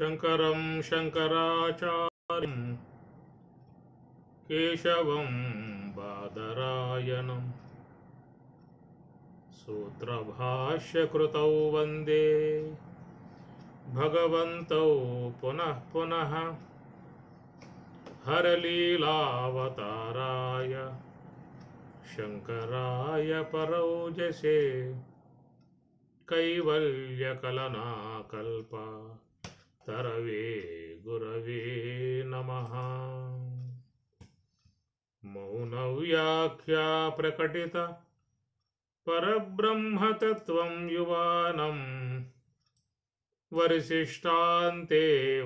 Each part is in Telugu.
శంకరం శంకరాచార్యం కేశవం బాదరాయణం సూత్రభాష్యకృతౌ వందే భగవంతౌ పునః పునః హరలీలావతారాయ శంకరాయ పరౌజసే కైవల్యకలనాకల్ప తరవే గురవే నమః. మౌనవ్యాఖ్యా ప్రకటిత పరబ్రహ్మతత్వం యువానం వరిశిష్టాంతే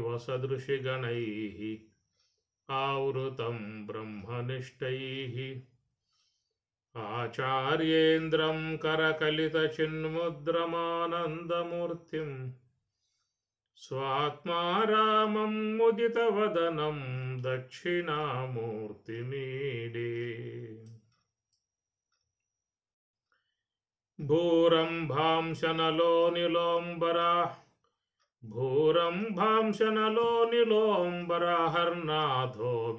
వసదృశిగణైః ఆవృతం బ్రహ్మనిష్టైః ఆచార్యేంద్రం కరకలితచిన్ముద్రమానందమూర్తిం స్వాత్మారామం ముదితవదనం దక్షిణామూర్తిమీడే. భూరంభాంశనలో నిలోంబరాహర్నాథో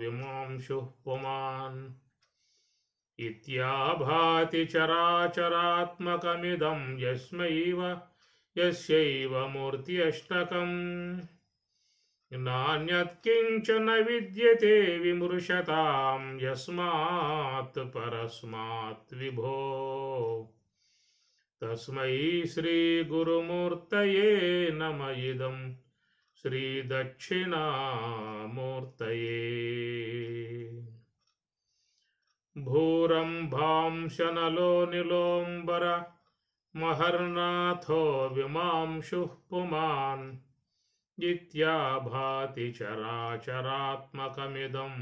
విమాంశుః పుమాన్ ఇత్యాభాతి చరాచరాత్మకమిదం యస్యైవ మూర్త్యష్టకం నాన్యత్కించన విద్యతే విమృశతాం యస్మాత్ పరస్మాత్ విభో. తస్మై శ్రీ గురుమూర్తయే నమ ఇదం శ్రీ దక్షిణామూర్తయే. భూరంభాంశనలో నిలోంబర మహర్నాథో విమాంశుః పుమాన్ ఇత్యాభాతి చరాచరాత్మకమిదం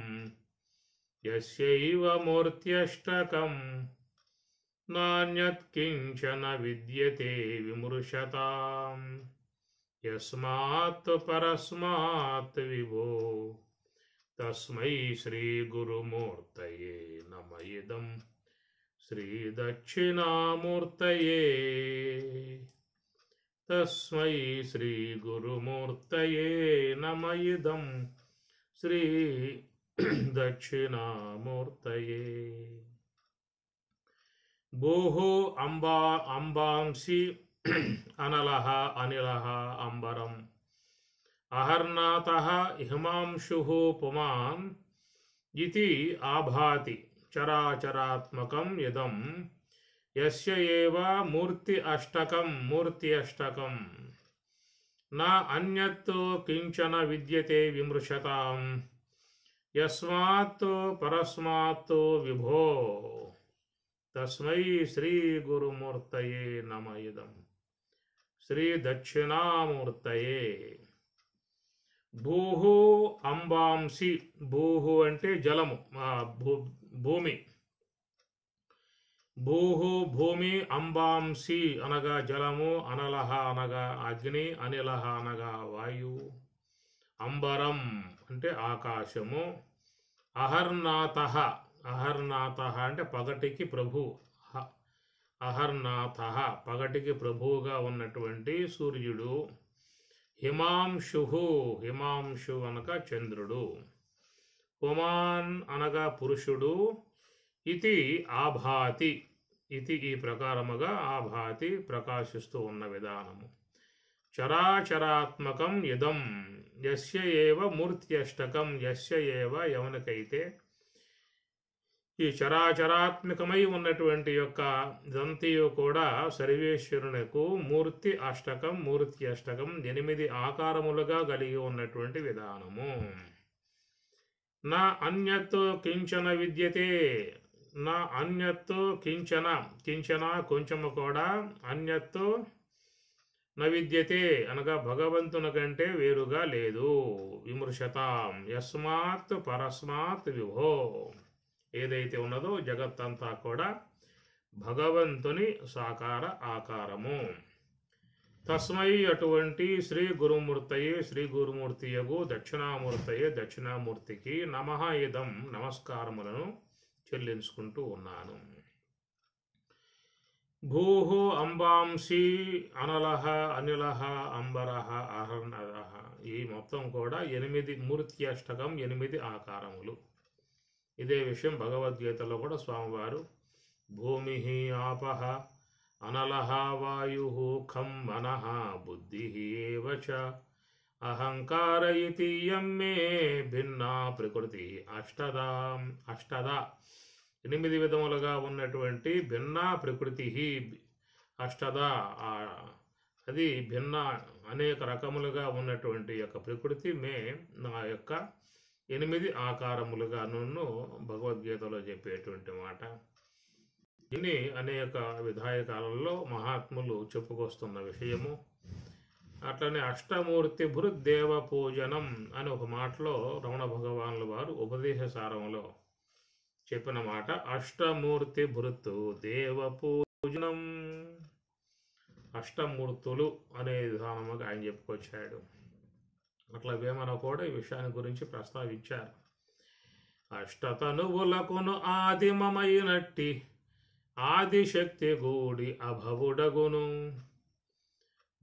యస్యైవ మూర్త్యష్టకం నాన్యత్కించన విద్యతే విమృశతాం యస్మాత్ పరస్మాత్ విభో. తస్మై శ్రీ గురుమూర్తయే నమ ఇదం శ్రీ దక్షిణామూర్తయే. తస్మై శ్రీ గురుమూర్తయే నమ ఇదం శ్రీ దక్షిణామూర్తయే. భూః అంబాంసి అనలః అనిలః అంబరం అహర్నాథః హిమాంశుః పుమాన్ ఇతి ఆభాతి చరాచరాత్మకం ఇదం యస్య ఏవ మూర్తి అష్టకం నా అన్యత్ కించన విద్యతే విమృశతాం యస్మాత్ పరస్మాత్ విభో. తస్మై శ్రీ గురుమూర్తయే నమ ఇదం శ్రీ దక్షిణామూర్తయే. భూః అంబాంసి, భూః అంటే జలము, భూమి. భూః భూమి, అంబాంసి అనగా జలము, అనలహ అనగా అగ్ని, అనిలహ అనగా వాయువు, అంబరం అంటే ఆకాశము, అహర్నాథః అహర్నాథః అంటే పగటికి ప్రభు, అహర్నాథః పగటికి ప్రభువుగా ఉన్నటువంటి సూర్యుడు, హిమాంశుః హిమాంశు అనగా చంద్రుడు, పుమాన్ అనగా పురుషుడు, ఇది ఆభాతి ఇది ఈ ప్రకారముగా ఆభాతి ప్రకాశిస్తూ ఉన్న విధానము. చరాచరాత్మకం ఇదం యస్య ఏవ మూర్త్యష్టకం యస్య ఏవ ఎవనికైతే ఈ చరాచరాత్మకమై ఉన్నటువంటి యొక్క దంతియు కూడా సర్వేశ్వరునకు మూర్తి అష్టకం 8 ఆకారములుగా కలిగి ఉన్నటువంటి విధానము. నా అన్యత్ కించన విద్యతే, నా అన్యత్ కించన కొంచెము కూడా, అన్యత్ న విద్యతే అనగా భగవంతుని కంటే వేరుగా లేదు, విమృశతాం యస్మాత్ పరస్మాత్ విభో. ఏదైతే ఉన్నదో జగత్తంతా కూడా భగవంతుని సాకార ఆకారము. తస్మై అటువంటి శ్రీ గురుమూర్తయే శ్రీ గురుమూర్తియగు దక్షిణామూర్తయే దక్షిణామూర్తికి నమః ఇదం నమస్కారములను చెల్లించుకుంటూ ఉన్నాను. భూః అంబాంసి అనలః అనిలః అంబరః అహర్నరః. ఈ మొత్తం కూడా 8 మూర్త్యష్టకం, 8 ఆకారములు. ఇదే విషయం భగవద్గీతలో కూడా స్వామివారు భూమి ఆపః అనలః వాయుః ఖం మనః బుద్ధిః ఏవ చ అహంకార ఇతి యమ్మే భిన్నా ప్రకృతి అష్టదా 8 విధములుగా ఉన్నటువంటి భిన్న ప్రకృతి అష్టదా, అది భిన్న అనేక రకములుగా ఉన్నటువంటి యొక్క ప్రకృతి నా యొక్క 8 ఆకారములుగా నన్ను భగవద్గీతలో చెప్పేటువంటి మాట. ఇన్ని అనేక విధాయకాలలో మహాత్ములు చెప్పుకొస్తున్న విషయము. అట్లనే అష్టమూర్తి భృద్దేవ పూజనం అని ఒక మాటలో రమణ భగవానుల వారు ఉపదేశ సారములో చెప్పిన మాట. అష్టమూర్తి భృత్తు దేవ పూజనం, అష్టమూర్తులు అనే విధానముగా ఆయన చెప్పుకొచ్చాడు. అట్లా వేమన కూడా ఈ విషయాన్ని గురించి ప్రస్తావించారు. అష్టతనువులకును ఆదిమమైనట్టి ఆదిశక్తి గూడి అభవుడగును,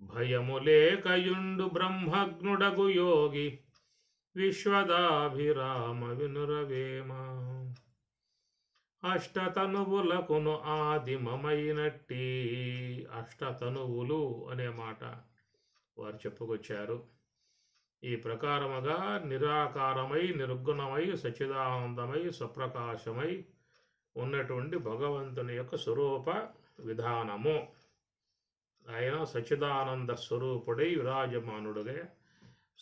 భయము లేకయుండు బ్రహ్మజ్ఞుడగు యోగి విశ్వదాభిరామ వినురవేమ. అష్టతనువులకును ఆదిమమైనట్టి, అష్టతనువులు అనే మాట వారు చెప్పుకొచ్చారు. ఈ ప్రకారముగా నిరాకారమై నిర్గుణమై సచ్చిదానందమై స్వప్రకాశమై ఉన్నటువంటి భగవంతుని యొక్క స్వరూప విధానము. ఆయన సచ్చిదానంద స్వరూపుడై విరాజమానుడుగా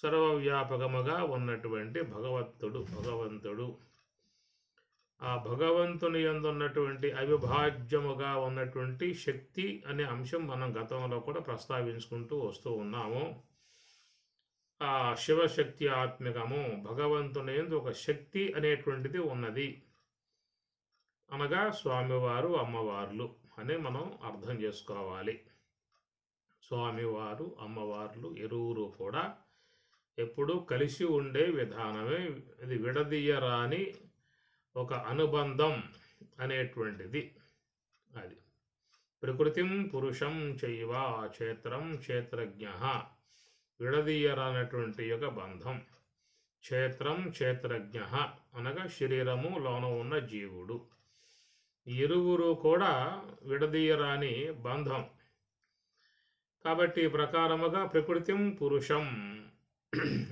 సర్వవ్యాపకముగా ఉన్నటువంటి భగవంతుడు. ఆ భగవంతుని యందున్నటువంటి అవిభాజ్యముగా ఉన్నటువంటి శక్తి అనే అంశం మనం గతంలో కూడా ప్రస్తావించుకుంటూ వస్తూ ఉన్నాము. ఆ శివశక్తి ఆత్మికము, భగవంతుని యందు ఒక శక్తి అనేటువంటిది ఉన్నది అనగా స్వామివారు అమ్మవార్లు అని మనం అర్థం చేసుకోవాలి. స్వామివారు అమ్మవార్లు ఇరువురు కూడా ఎప్పుడూ కలిసి ఉండే విధానమే. ఇది విడదీయరాని ఒక అనుబంధం అనేటువంటిది. అది ప్రకృతిం పురుషం చైవ క్షేత్రం క్షేత్రజ్ఞ, విడదీయరానటువంటి యొక్క బంధం. క్షేత్రం క్షేత్రజ్ఞ అనగా శరీరము లోన ఉన్న జీవుడు. ఇరువురు కూడా విడదీయరాని బంధం. కాబట్టి ఈ ప్రకారముగా ప్రకృతిం పురుషం,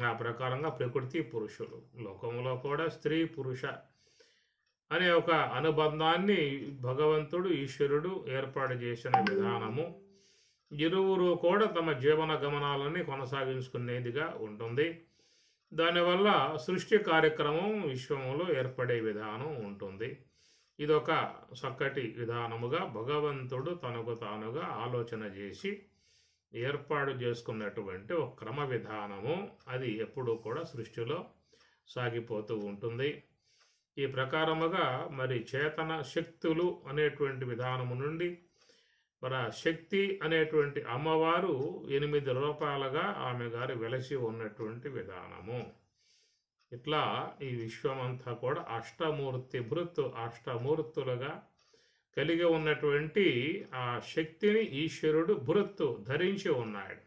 ఆ ప్రకారంగా ప్రకృతి పురుషులు, లోకంలో కూడా స్త్రీ పురుష అనే ఒక అనుబంధాన్ని భగవంతుడు ఈశ్వరుడు ఏర్పాటు చేసిన విధానము. ఇరువురు కూడా తమ జీవన గమనాలని కొనసాగించుకునేదిగా ఉంటుంది. దానివల్ల సృష్టి కార్యక్రమం విశ్వములో ఏర్పడే విధానం ఉంటుంది. ఇదొక చక్కటి విధానముగా భగవంతుడు తనకు తానుగా ఆలోచన చేసి ఏర్పాటు చేసుకున్నటువంటి ఒక క్రమ విధానము. అది ఎప్పుడూ కూడా సృష్టిలో సాగిపోతూ ఉంటుంది. ఈ ప్రకారముగా మరి చేతన శక్తులు అనేటువంటి విధానము నుండి మరి శక్తి అనేటువంటి అమ్మవారు 8 రూపాలుగా ఆమె గారు వెలసి ఉన్నటువంటి విధానము. ఇట్లా ఈ విశ్వమంతా కూడా అష్టమూర్తి భృత్, అష్టమూర్తులుగా కలిగి ఉన్నటువంటి ఆ శక్తిని ఈశ్వరుడు భృత్తు ధరించి ఉన్నాడు.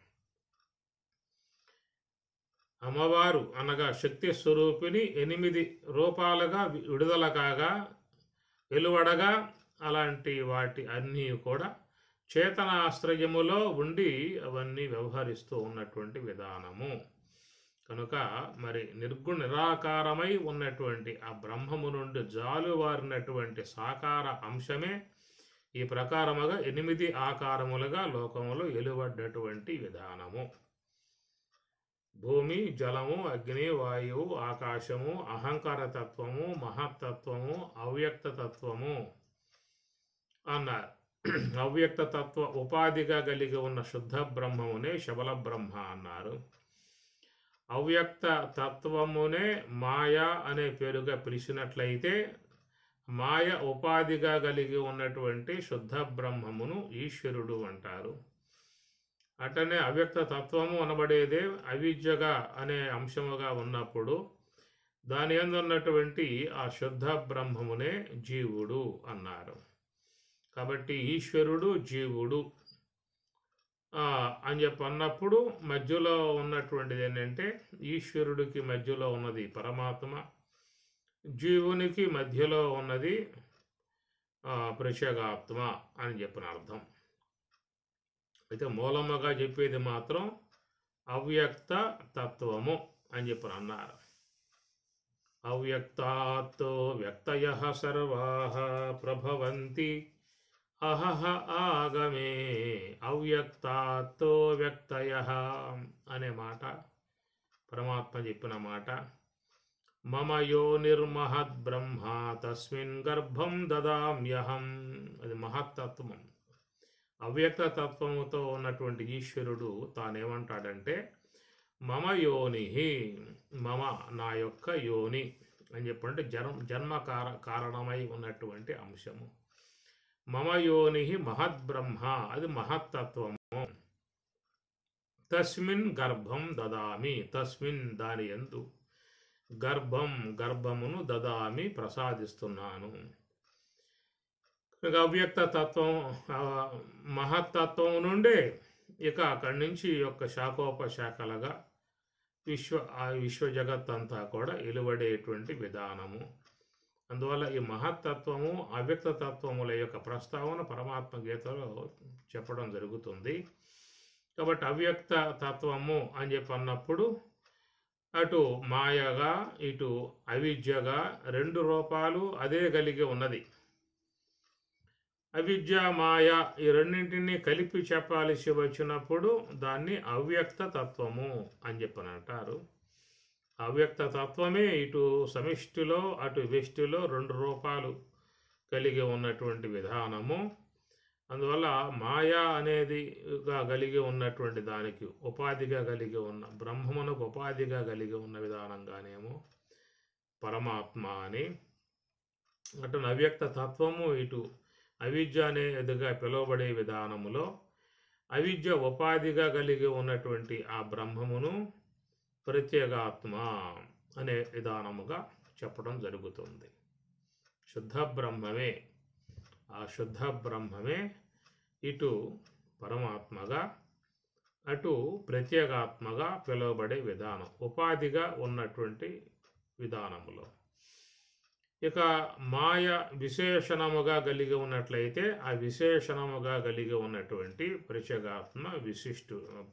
అమ్మవారు అనగా శక్తి స్వరూపిణి 8 రూపాలుగా విడుదల కాగా వెలువడగా, అలాంటి వాటి అన్నీ కూడా చేతనాశ్రయములో ఉండి అవన్నీ వ్యవహరిస్తూ ఉన్నటువంటి విధానము. కనుక మరి నిరాకారమై ఉన్నటువంటి ఆ బ్రహ్మము నుండి జాలువారినటువంటి సాకార అంశమే ఈ ప్రకారముగా 8 ఆకారములుగా లోకములో ఎలువడ్డటువంటి విధానము. భూమి, జలము, అగ్ని, వాయువు, ఆకాశము, అహంకార తత్వము, మహత్తత్వము, అవ్యక్త తత్వము అన్నారు. అవ్యక్త తత్వ ఉపాధిగా కలిగి ఉన్న శుద్ధ బ్రహ్మమునే శబల బ్రహ్మ అన్నారు. అవ్యక్త తత్వమునే మాయ అనే పేరుగా పిలిచినట్లయితే, మాయ ఉపాధిగా కలిగి ఉన్నటువంటి శుద్ధ బ్రహ్మమును ఈశ్వరుడు అంటారు. అటనే అవ్యక్త తత్వము అనబడేదే అవిద్యగా అనే అంశముగా ఉన్నప్పుడు దాని యందు ఉన్నటువంటి ఆ శుద్ధ బ్రహ్మమునే జీవుడు అన్నారు. కాబట్టి ఈశ్వరుడు జీవుడు అని చెప్పి అన్నప్పుడు మధ్యలో ఉన్నటువంటిది ఏంటంటే ఈశ్వరుడికి మధ్యలో ఉన్నది పరమాత్మ, జీవునికి మధ్యలో ఉన్నది ప్రత్యేగాత్మ అని చెప్పిన అర్థం. అయితే మూలముగా చెప్పేది మాత్రం అవ్యక్త తత్వము అని చెప్పి అన్నారు. అవ్యక్తాతో వ్యక్తయః సర్వాః ప్రభవంతి అహహ ఆగమే అవ్యక్తాతో వ్యక్తయః అనే మాట పరమాత్మ చెప్పిన మాట. మమ యోనిర్మహద్ బ్రహ్మ తస్మిన్ గర్భం దదామ్యహం, అది మహత్తత్వం. అవ్యక్త తత్వముతో ఉన్నటువంటి ఈశ్వరుడు తానేమంటాడంటే మమ యోని, మమ నా యొక్క యోని అని చెప్పంటే జన్మ కారణమై ఉన్నటువంటి అంశము. మమ యోని మహద్బ్రహ్మ, అది మహత్తత్వము. తస్మిన్ గర్భం దదామి, తస్మిన్ దాని యందు గర్భమును దదామి ప్రసాదిస్తున్నాను. అవ్యక్త తత్వం మహత్తత్వం నుండే ఇక అక్కడి నుంచి యొక్క శాఖోపశాఖలుగా విశ్వ జగత్ అంతా కూడా వెలువడేటువంటి విధానము. అందువల్ల ఈ మహత్తత్వము అవ్యక్త తత్వముల యొక్క ప్రస్తావన పరమాత్మ గీతలో చెప్పడం జరుగుతుంది. కాబట్టి అవ్యక్త తత్వము అని చెప్పి అన్నప్పుడు అటు మాయగా ఇటు అవిద్యగా రెండు రూపాలు అదే కలిగి ఉన్నది. అవిద్య మాయ ఈ రెండింటినీ కలిపి చెప్పాల్సి వచ్చినప్పుడు దాన్ని అవ్యక్త తత్వము అని చెప్పని అంటారు. అవ్యక్త తత్వమే ఇటు సమిష్టిలో అటు వ్యష్టిలో రెండు రూపాలు కలిగి ఉన్నటువంటి విధానము. అందువల్ల మాయా అనేదిగా కలిగి ఉన్నటువంటి దానికి ఉపాధిగా కలిగి ఉన్న బ్రహ్మమునకు ఉపాధిగా కలిగి ఉన్న విధానంగానేమో పరమాత్మ అని, అటు అవ్యక్త తత్వము ఇటు అవిద్య అనేదిగా పిలువబడే విధానములో అవిద్య ఉపాధిగా కలిగి ఉన్నటువంటి ఆ బ్రహ్మమును ప్రత్యేగాత్మ అనే విధానముగా చెప్పడం జరుగుతుంది. శుద్ధ బ్రహ్మమే, ఆ శుద్ధ బ్రహ్మమే ఇటు పరమాత్మగా అటు ప్రత్యేగాత్మగా పిలువబడే విధానం, ఉపాధిగా ఉన్నటువంటి విధానములో. ఇక మాయ విశేషణముగా కలిగి ఉన్నట్లయితే ఆ విశేషణముగా కలిగి ఉన్నటువంటి ప్రత్యేగాత్మ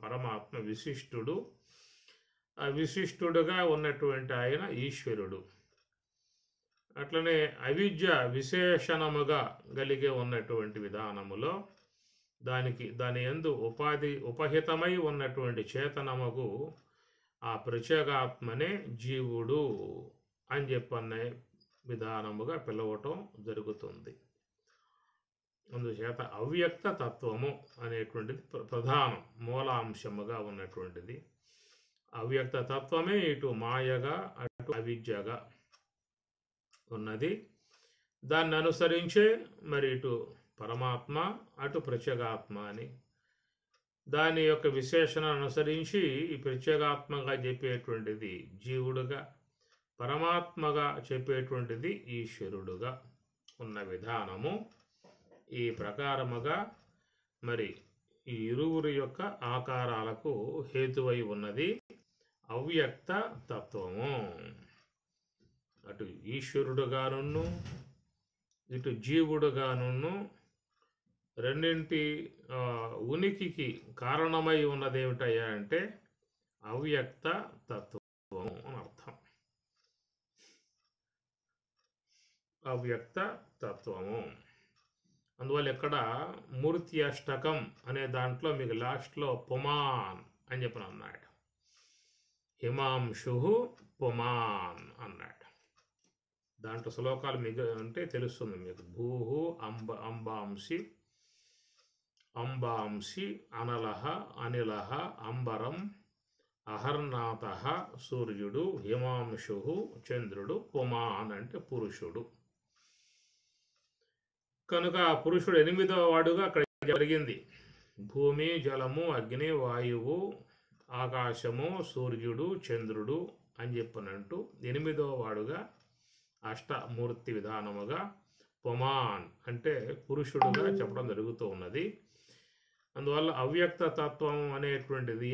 పరమాత్మ విశిష్టుడు, ఆ విశిష్టుడుగా ఉన్నటువంటి ఆయన ఈశ్వరుడు. అట్లనే అవిద్య విశేషణముగా కలిగి ఉన్నటువంటి విధానములో దాని యందు ఉపహితమై ఉన్నటువంటి చేతనముకు ఆ ప్రత్యేగాత్మనే జీవుడు అని చెప్పనే విధానముగా పిలవటం జరుగుతుంది. అందుచేత అవ్యక్త తత్వము అనేటువంటిది ప్రధానం, మూలాంశముగా ఉన్నటువంటిది. అవ్యక్త తత్వమే ఇటు మాయగా అటు అవిద్యగా ఉన్నది. దాన్ని అనుసరించే మరి ఇటు పరమాత్మ అటు ప్రత్యేగాత్మ అని, దాని యొక్క విశేషణ అనుసరించి ఈ ప్రత్యేగాత్మగా చెప్పేటువంటిది జీవుడుగా, పరమాత్మగా చెప్పేటువంటిది ఈశ్వరుడుగా ఉన్న విధానము. ఈ ప్రకారముగా మరి ఈ ఇరువురి యొక్క ఆకారాలకు హేతువై ఉన్నది అవ్యక్త తత్వము. అటు ఈశ్వరుడుగాను ఇటు జీవుడుగాను రెండింటి ఉనికికి కారణమై ఉన్నది ఏమిటయ్యా అంటే అవ్యక్త తత్వము అని అర్థం. అవ్యక్త తత్వము. అందువల్ల ఇక్కడ మూర్తి అష్టకం అనే దాంట్లో మీకు లాస్ట్లో పుమాన్ అని చెప్పిన అన్నాడు. హిమాంశు పుమాన్ అన్నాడు. దాంట్లో శ్లోకాలు మీకు అంటే తెలుస్తుంది మీకు. భూహు అంబాంసి అనలహ అనిలహ అంబరం అహర్నాథ సూర్యుడు హిమాంశు చంద్రుడు పుమాన్ అంటే పురుషుడు. కనుక ఆ పురుషుడు 8వ వాడుగా అక్కడ జరిగింది. భూమి, జలము, అగ్ని, వాయువు, ఆకాశము, సూర్యుడు, చంద్రుడు అని చెప్పనంటూ 8వ వాడుగా అష్టమూర్తి విధానముగా పొమాన్ అంటే పురుషుడుగా చెప్పడం జరుగుతూ ఉన్నది. అందువల్ల అవ్యక్త తత్వం అనేటువంటిది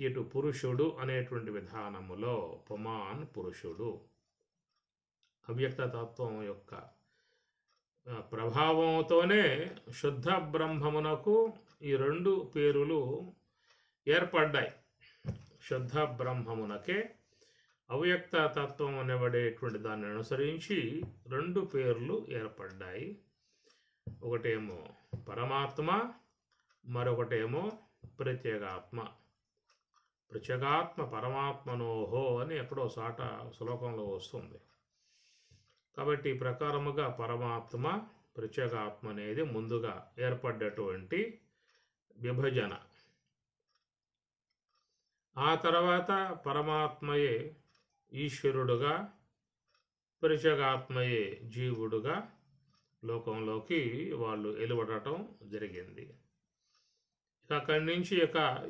ఇటు పురుషుడు అనేటువంటి విధానములో పొమాన్ పురుషుడు. అవ్యక్త తత్వం యొక్క ప్రభావంతోనే శుద్ధ బ్రహ్మమునకు ఈ రెండు పేరులు ఏర్పడ్డాయి. శుద్ధ బ్రహ్మమునకే అవ్యక్త తత్వం అనబడేటువంటి దాన్ని అనుసరించి రెండు పేర్లు ఏర్పడ్డాయి. ఒకటేమో పరమాత్మ, మరొకటేమో ప్రత్యేగాత్మ. ప్రత్యేగాత్మ పరమాత్మనోహో అని ఎక్కడో సాట శ్లోకంలో వస్తుంది. కాబట్టి ఈ ప్రకారముగా పరమాత్మ ప్రత్యేగాత్మ అనేది ముందుగా ఏర్పడ్డటువంటి విభజన. ఆ తర్వాత పరమాత్మయే ఈశ్వరుడుగా, ప్రత్యేగాత్మయే జీవుడుగా లోకంలోకి వాళ్ళు వెలువడటం జరిగింది. అక్కడి నుంచి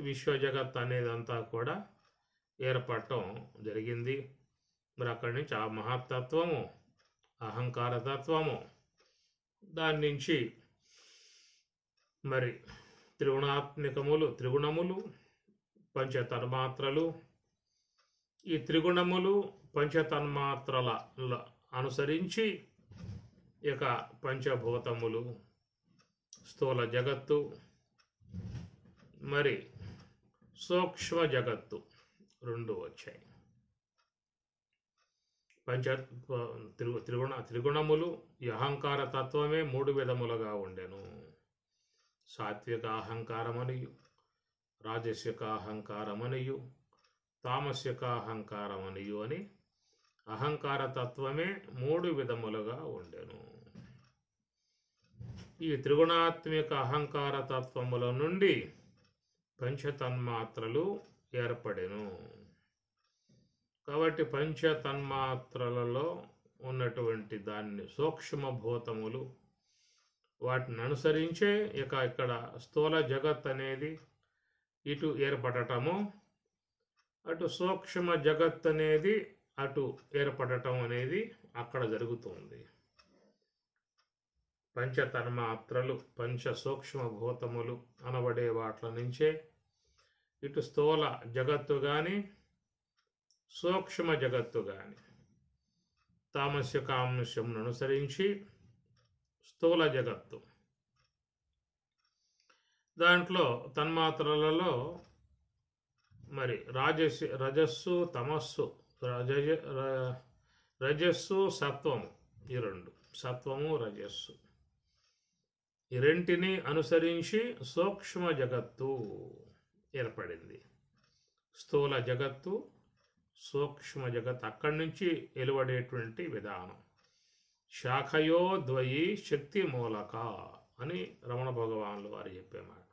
విశ్వ జగత్ అనేదంతా కూడా ఏర్పడటం జరిగింది. మరి అక్కడి నుంచి ఆ మహత్తత్వము, అహంకార తత్వము, దాని నుంచి మరి త్రిగుణములు, పంచతన్మాత్రలు, ఈ త్రిగుణములు పంచతన్మాత్రల అనుసరించి పంచభూతములు, స్థూల జగత్తు, మరి సూక్ష్మ జగత్తు రెండు వచ్చాయి. త్రిగుణములు ఈ అహంకార తత్వమే మూడు విధములుగా ఉండెను. సాత్విక అహంకారమనియు, రాజసిక అహంకారమనియు, తామసిక అహంకారమనియు అని అహంకార తత్వమే మూడు విధములుగా ఉండెను. ఈ త్రిగుణాత్మిక అహంకార తత్వముల నుండి పంచతన్మాత్రలు ఏర్పడెను. కాబట్టి పంచతన్మాత్రలలో ఉన్నటువంటి దాన్ని సూక్ష్మభూతములు, వాటిని అనుసరించే ఇక్కడ స్థూల జగత్ అనేది ఇటు ఏర్పడటము, అటు సూక్ష్మ జగత్ అనేది అటు ఏర్పడటం అనేది అక్కడ జరుగుతుంది. పంచతన్మాత్రలు, పంచ సూక్ష్మభూతములు అనబడే వాట్ల నుంచే ఇటు స్థూల జగత్తు కానీ, సూక్ష్మ జగత్తు కానీ తామస్య కామస్యమును అనుసరించి స్థూల జగత్తు, దాంట్లో తన్మాత్రలలో మరి రజస్సు, తమస్సు, రజస్సు, సత్వము, ఈ రెండు, సత్వము రజస్సు, ఈ రెంటిని అనుసరించి సూక్ష్మ జగత్తు ఏర్పడింది. స్థూల జగత్తు, సూక్ష్మ జగత్ అక్కడి నుంచి వెలువడేటువంటి విధానం. శాఖయో ద్వయి శక్తి మూలక అని రమణ భగవానులు వారు చెప్పే మాట.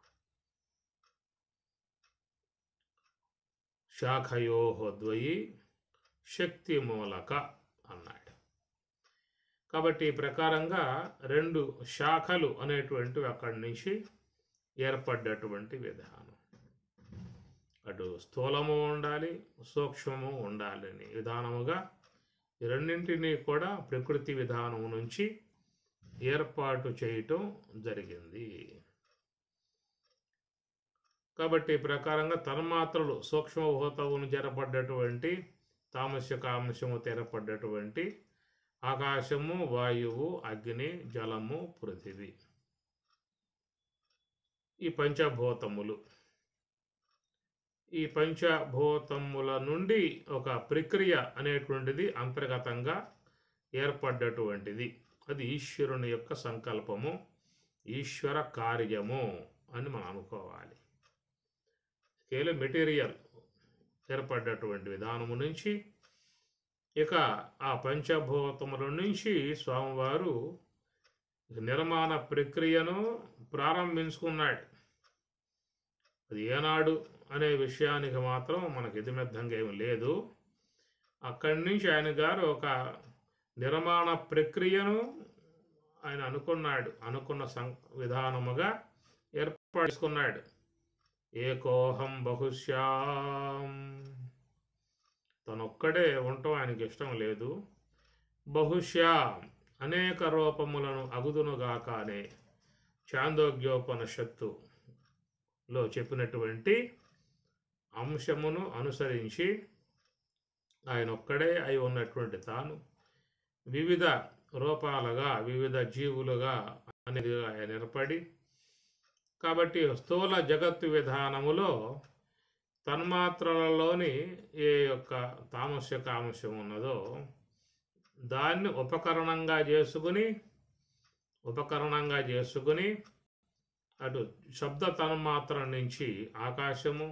శాఖయో ద్వయి శక్తి మూలక అన్నాడు. కాబట్టి ఈ ప్రకారంగా రెండు శాఖలు అనేటువంటివి అక్కడి నుంచి ఏర్పడ్డటువంటి విధానం. అటు స్థూలము ఉండాలి, సూక్ష్మము ఉండాలని విధానముగా ఈ రెండింటినీ కూడా ప్రకృతి విధానం నుంచి ఏర్పాటు చేయటం జరిగింది. కాబట్టి ఈ ప్రకారంగా తన్మాత్రలు సూక్ష్మభూతమును ఏర్పడ్డటువంటి తామస్య కామస్యము ఏర్పడ్డటువంటి ఆకాశము, వాయువు, అగ్ని, జలము, పృథివీ, ఈ పంచభూతములు, ఈ పంచభూతముల నుండి ఒక ప్రక్రియ అనేటువంటిది అంతర్గతంగా ఏర్పడ్డటువంటిది. అది ఈశ్వరుని యొక్క సంకల్పము, ఈశ్వర కార్యము అని మనం అనుకోవాలి. కేవలం మెటీరియల్ ఏర్పడ్డటువంటి విధానము నుంచి ఆ పంచభూతముల నుంచి స్వామివారు నిర్మాణ ప్రక్రియను ప్రారంభించుకున్నాడు. అది ఏనాడు అనే విషయానికి మాత్రం మనకు ఇతిమెద్ధంగా ఏమి లేదు. అక్కడి నుంచి ఆయన గారు ఒక నిర్మాణ ప్రక్రియను ఆయన అనుకున్న విధానముగా ఏర్పరచుకున్నాడు. ఏకోహం బహుశ్యాం, తనొక్కడే ఉండటం ఆయనకి ఇష్టం లేదు. బహుశ్యాం అనేక రూపములను అగుదునుగాక అనే ఛాందోగ్యోపనిషత్తులో చెప్పినటువంటి అంశమును అనుసరించి ఆయన ఒక్కడే అయి ఉన్నటువంటి తాను వివిధ రూపాలుగా వివిధ జీవులుగా అనేది ఆయన ఏర్పడి, కాబట్టి స్థూల జగత్తు విధానములో తన్మాత్రలలోని ఏ యొక్క తామస్య కామస్యం ఉన్నదో దాన్ని ఉపకరణంగా చేసుకుని అటు శబ్ద తన్మాత్ర నుంచి ఆకాశము,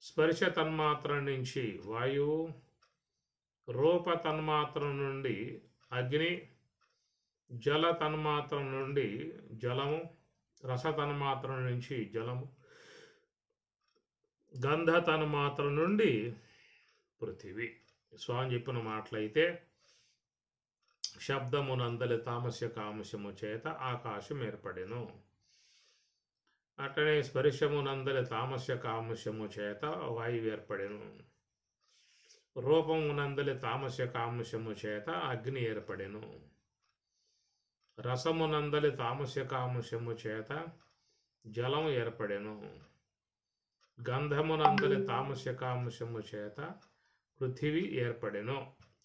స్పర్శ తన్మాత్ర నుంచి వాయువు, రూప తన్మాత్ర నుండి అగ్ని, జల తన్మాత్ర నుండి జలము, రస తన్మాత్ర నుంచి జలము, గంధ తన్మాత్ర నుండి పృథివీ. స్వామి చెప్పిన మాటలైతే శబ్దమునందలి తామస్య కామస్యము చేత ఆకాశం ఏర్పడెను. అట్లనే స్పర్శమునందలి తామస్య కామస్యము చేత వాయువు ఏర్పడెను. రూపమునందలి తామస్య కామస్యము చేత అగ్ని ఏర్పడెను. రసమునందలి తామస్య కామస్యము చేత జలం ఏర్పడెను. గంధమునందలి తామస్య కామస్యము చేత పృథివీ ఏర్పడెను.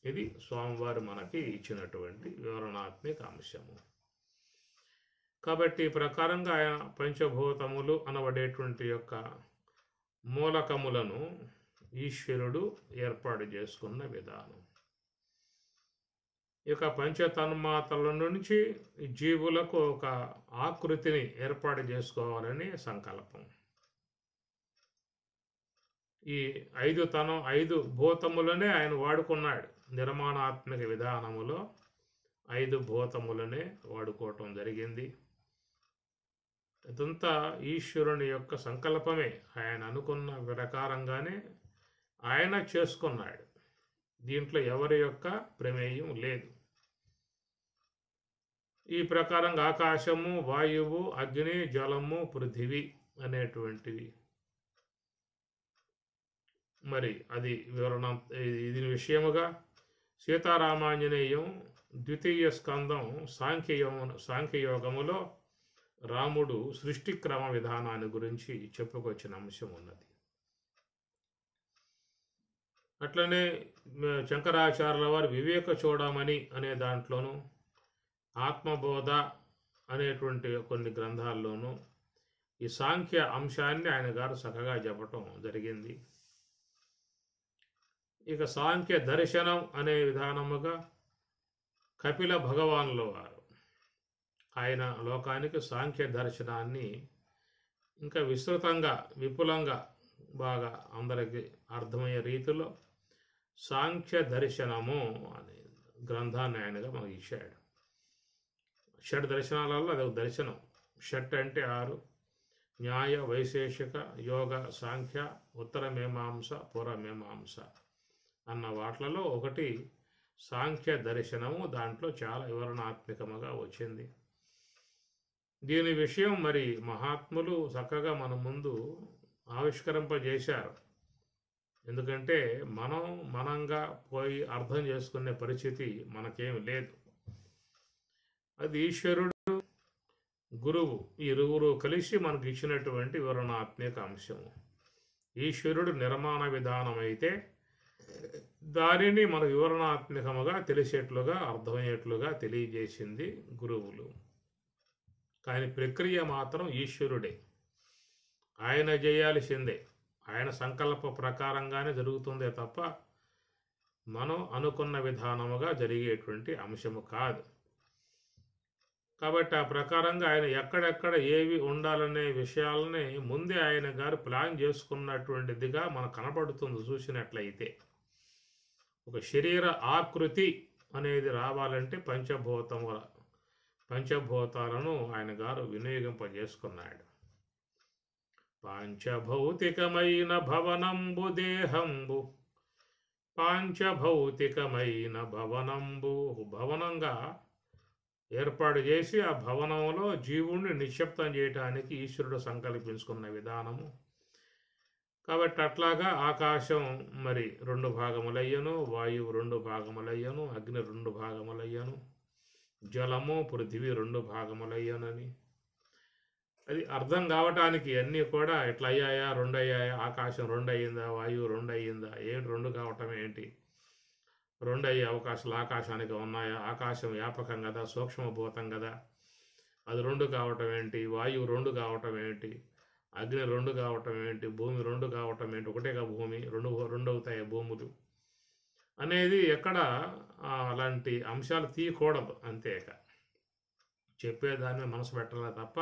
ఇది స్వామివారు మనకి ఇచ్చినటువంటి వివరణాత్మక అంశము. కాబట్టి ఈ ప్రకారంగా ఆయన పంచభూతములు అనబడేటువంటి యొక్క మూలకములను ఈశ్వరుడు ఏర్పాటు చేసుకున్న విధానం. ఇక పంచతన్మాత్రల నుంచి జీవులకు ఒక ఆకృతిని ఏర్పాటు చేసుకోవాలని సంకల్పం. ఈ ఐదు భూతములనే ఆయన వాడుకున్నాడు. నిర్మాణాత్మక విధానములో 5 భూతములనే వాడుకోవటం జరిగింది. ఇదంతా ఈశ్వరుని యొక్క సంకల్పమే. ఆయన అనుకున్న ప్రకారంగానే ఆయన చేసుకున్నాడు. దీంట్లో ఎవరి యొక్క ప్రమేయం లేదు. ఈ ప్రకారంగా ఆకాశము, వాయువు, అగ్ని, జలము, పృథివీ అనేటువంటివి మరి అది వివరణ. ఇది విషయముగా సీతారామాంజనేయం ద్వితీయ స్కందం సాంఖ్యయోగములో రాముడు సృష్టి క్రమ విధానాన్ని గురించి చెప్పుకొచ్చిన అంశం ఉన్నది. అట్లనే శంకరాచార్యుల వారు వివేక చూడమని అనే దాంట్లోనూ, ఆత్మబోధ అనేటువంటి కొన్ని గ్రంథాల్లోనూ ఈ సాంఖ్య అంశాన్ని ఆయన గారు చక్కగా చెప్పటం జరిగింది. ఇక సాంఖ్య దర్శనం అనే విధానముగా కపిల భగవానుల వారు ఆయన లోకానికి సాంఖ్య దర్శనాన్ని ఇంకా విస్తృతంగా విపులంగా బాగా అందరికీ అర్థమయ్యే రీతిలో సాంఖ్య దర్శనము అనే గ్రంథాన్ని ఆయనగా మనకి ఇచ్చాడు. షడ్ దర్శనాలలో అదొక దర్శనం. షట్ అంటే 6: న్యాయ, వైశేషిక, యోగ, సాంఖ్య, ఉత్తర మీమాంస, పూర్వ మీమాంస అన్న వాట్లలో ఒకటి సాంఖ్య దర్శనము. దాంట్లో చాలా వివరణాత్మకముగా వచ్చింది. దీని విషయం మరి మహాత్ములు చక్కగా మన ముందు ఆవిష్కరింపజేశారు. ఎందుకంటే మనంగా పోయి అర్థం చేసుకునే పరిస్థితి మనకేమి లేదు. అది ఈశ్వరుడు, గురువు, ఈ ఇరువురు కలిసి మనకు ఇచ్చినటువంటి వివరణాత్మక అంశము. ఈశ్వరుడు నిర్మాణ విధానం అయితే దానిని మన వివరణాత్మకముగా తెలిసేట్లుగా అర్థమయ్యేట్లుగా తెలియజేసింది గురువులు. కానీ ప్రక్రియ మాత్రం ఈశ్వరుడే. ఆయన చేయాల్సిందే. ఆయన సంకల్ప ప్రకారంగానే జరుగుతుందే తప్ప మనం అనుకున్న విధానముగా జరిగేటువంటి అంశము కాదు. కాబట్టి ఆ ప్రకారంగా ఆయన ఎక్కడెక్కడ ఏవి ఉండాలనే విషయాలని ముందే ఆయన గారు ప్లాన్ చేసుకున్నటువంటిదిగా మనకు కనపడుతుంది. చూసినట్లయితే ఒక శరీర ఆకృతి అనేది రావాలంటే పంచభూతాలను ఆయన గారు వినియోగింపజేసుకున్నాడు. పాంచభౌతికమైన భవనంబు దేహంబు, పాంచభౌతికమైన భవనంబు భవనంగా ఏర్పాటు చేసి ఆ భవనంలో జీవుణ్ణి నిశ్శబ్దం చేయటానికి ఈశ్వరుడు సంకల్పించుకున్న విధానము. కాబట్టి అట్లాగా ఆకాశం మరి 2 భాగములయ్యను, వాయువు 2 భాగములయ్యను, అగ్ని 2 భాగములయ్యను, జలము పృథివీ 2 భాగములయ్యానని. అది అర్థం కావటానికి అన్నీ కూడా ఇట్లా అయ్యాయా, 2 అయ్యాయా, ఆకాశం 2 అయ్యిందా, వాయువు 2 అయ్యిందా, ఏంటి 2 కావటం ఏంటి, 2 అయ్యే అవకాశాలు ఆకాశానికి ఉన్నాయా, ఆకాశం వ్యాపకం కదా, సూక్ష్మభూతం కదా, అది 2 కావటం ఏంటి, వాయువు 2 కావటం ఏంటి, అగ్ని 2 కావటం ఏంటి, భూమి 2 కావటం ఏంటి, ఒకటేగా భూమి, 2 అవుతాయి భూములు అనేది ఎక్కడ అలాంటి అంశాలు తీయకూడదు. అంతేక చెప్పేదాన్ని మనసు పెట్టాలి తప్ప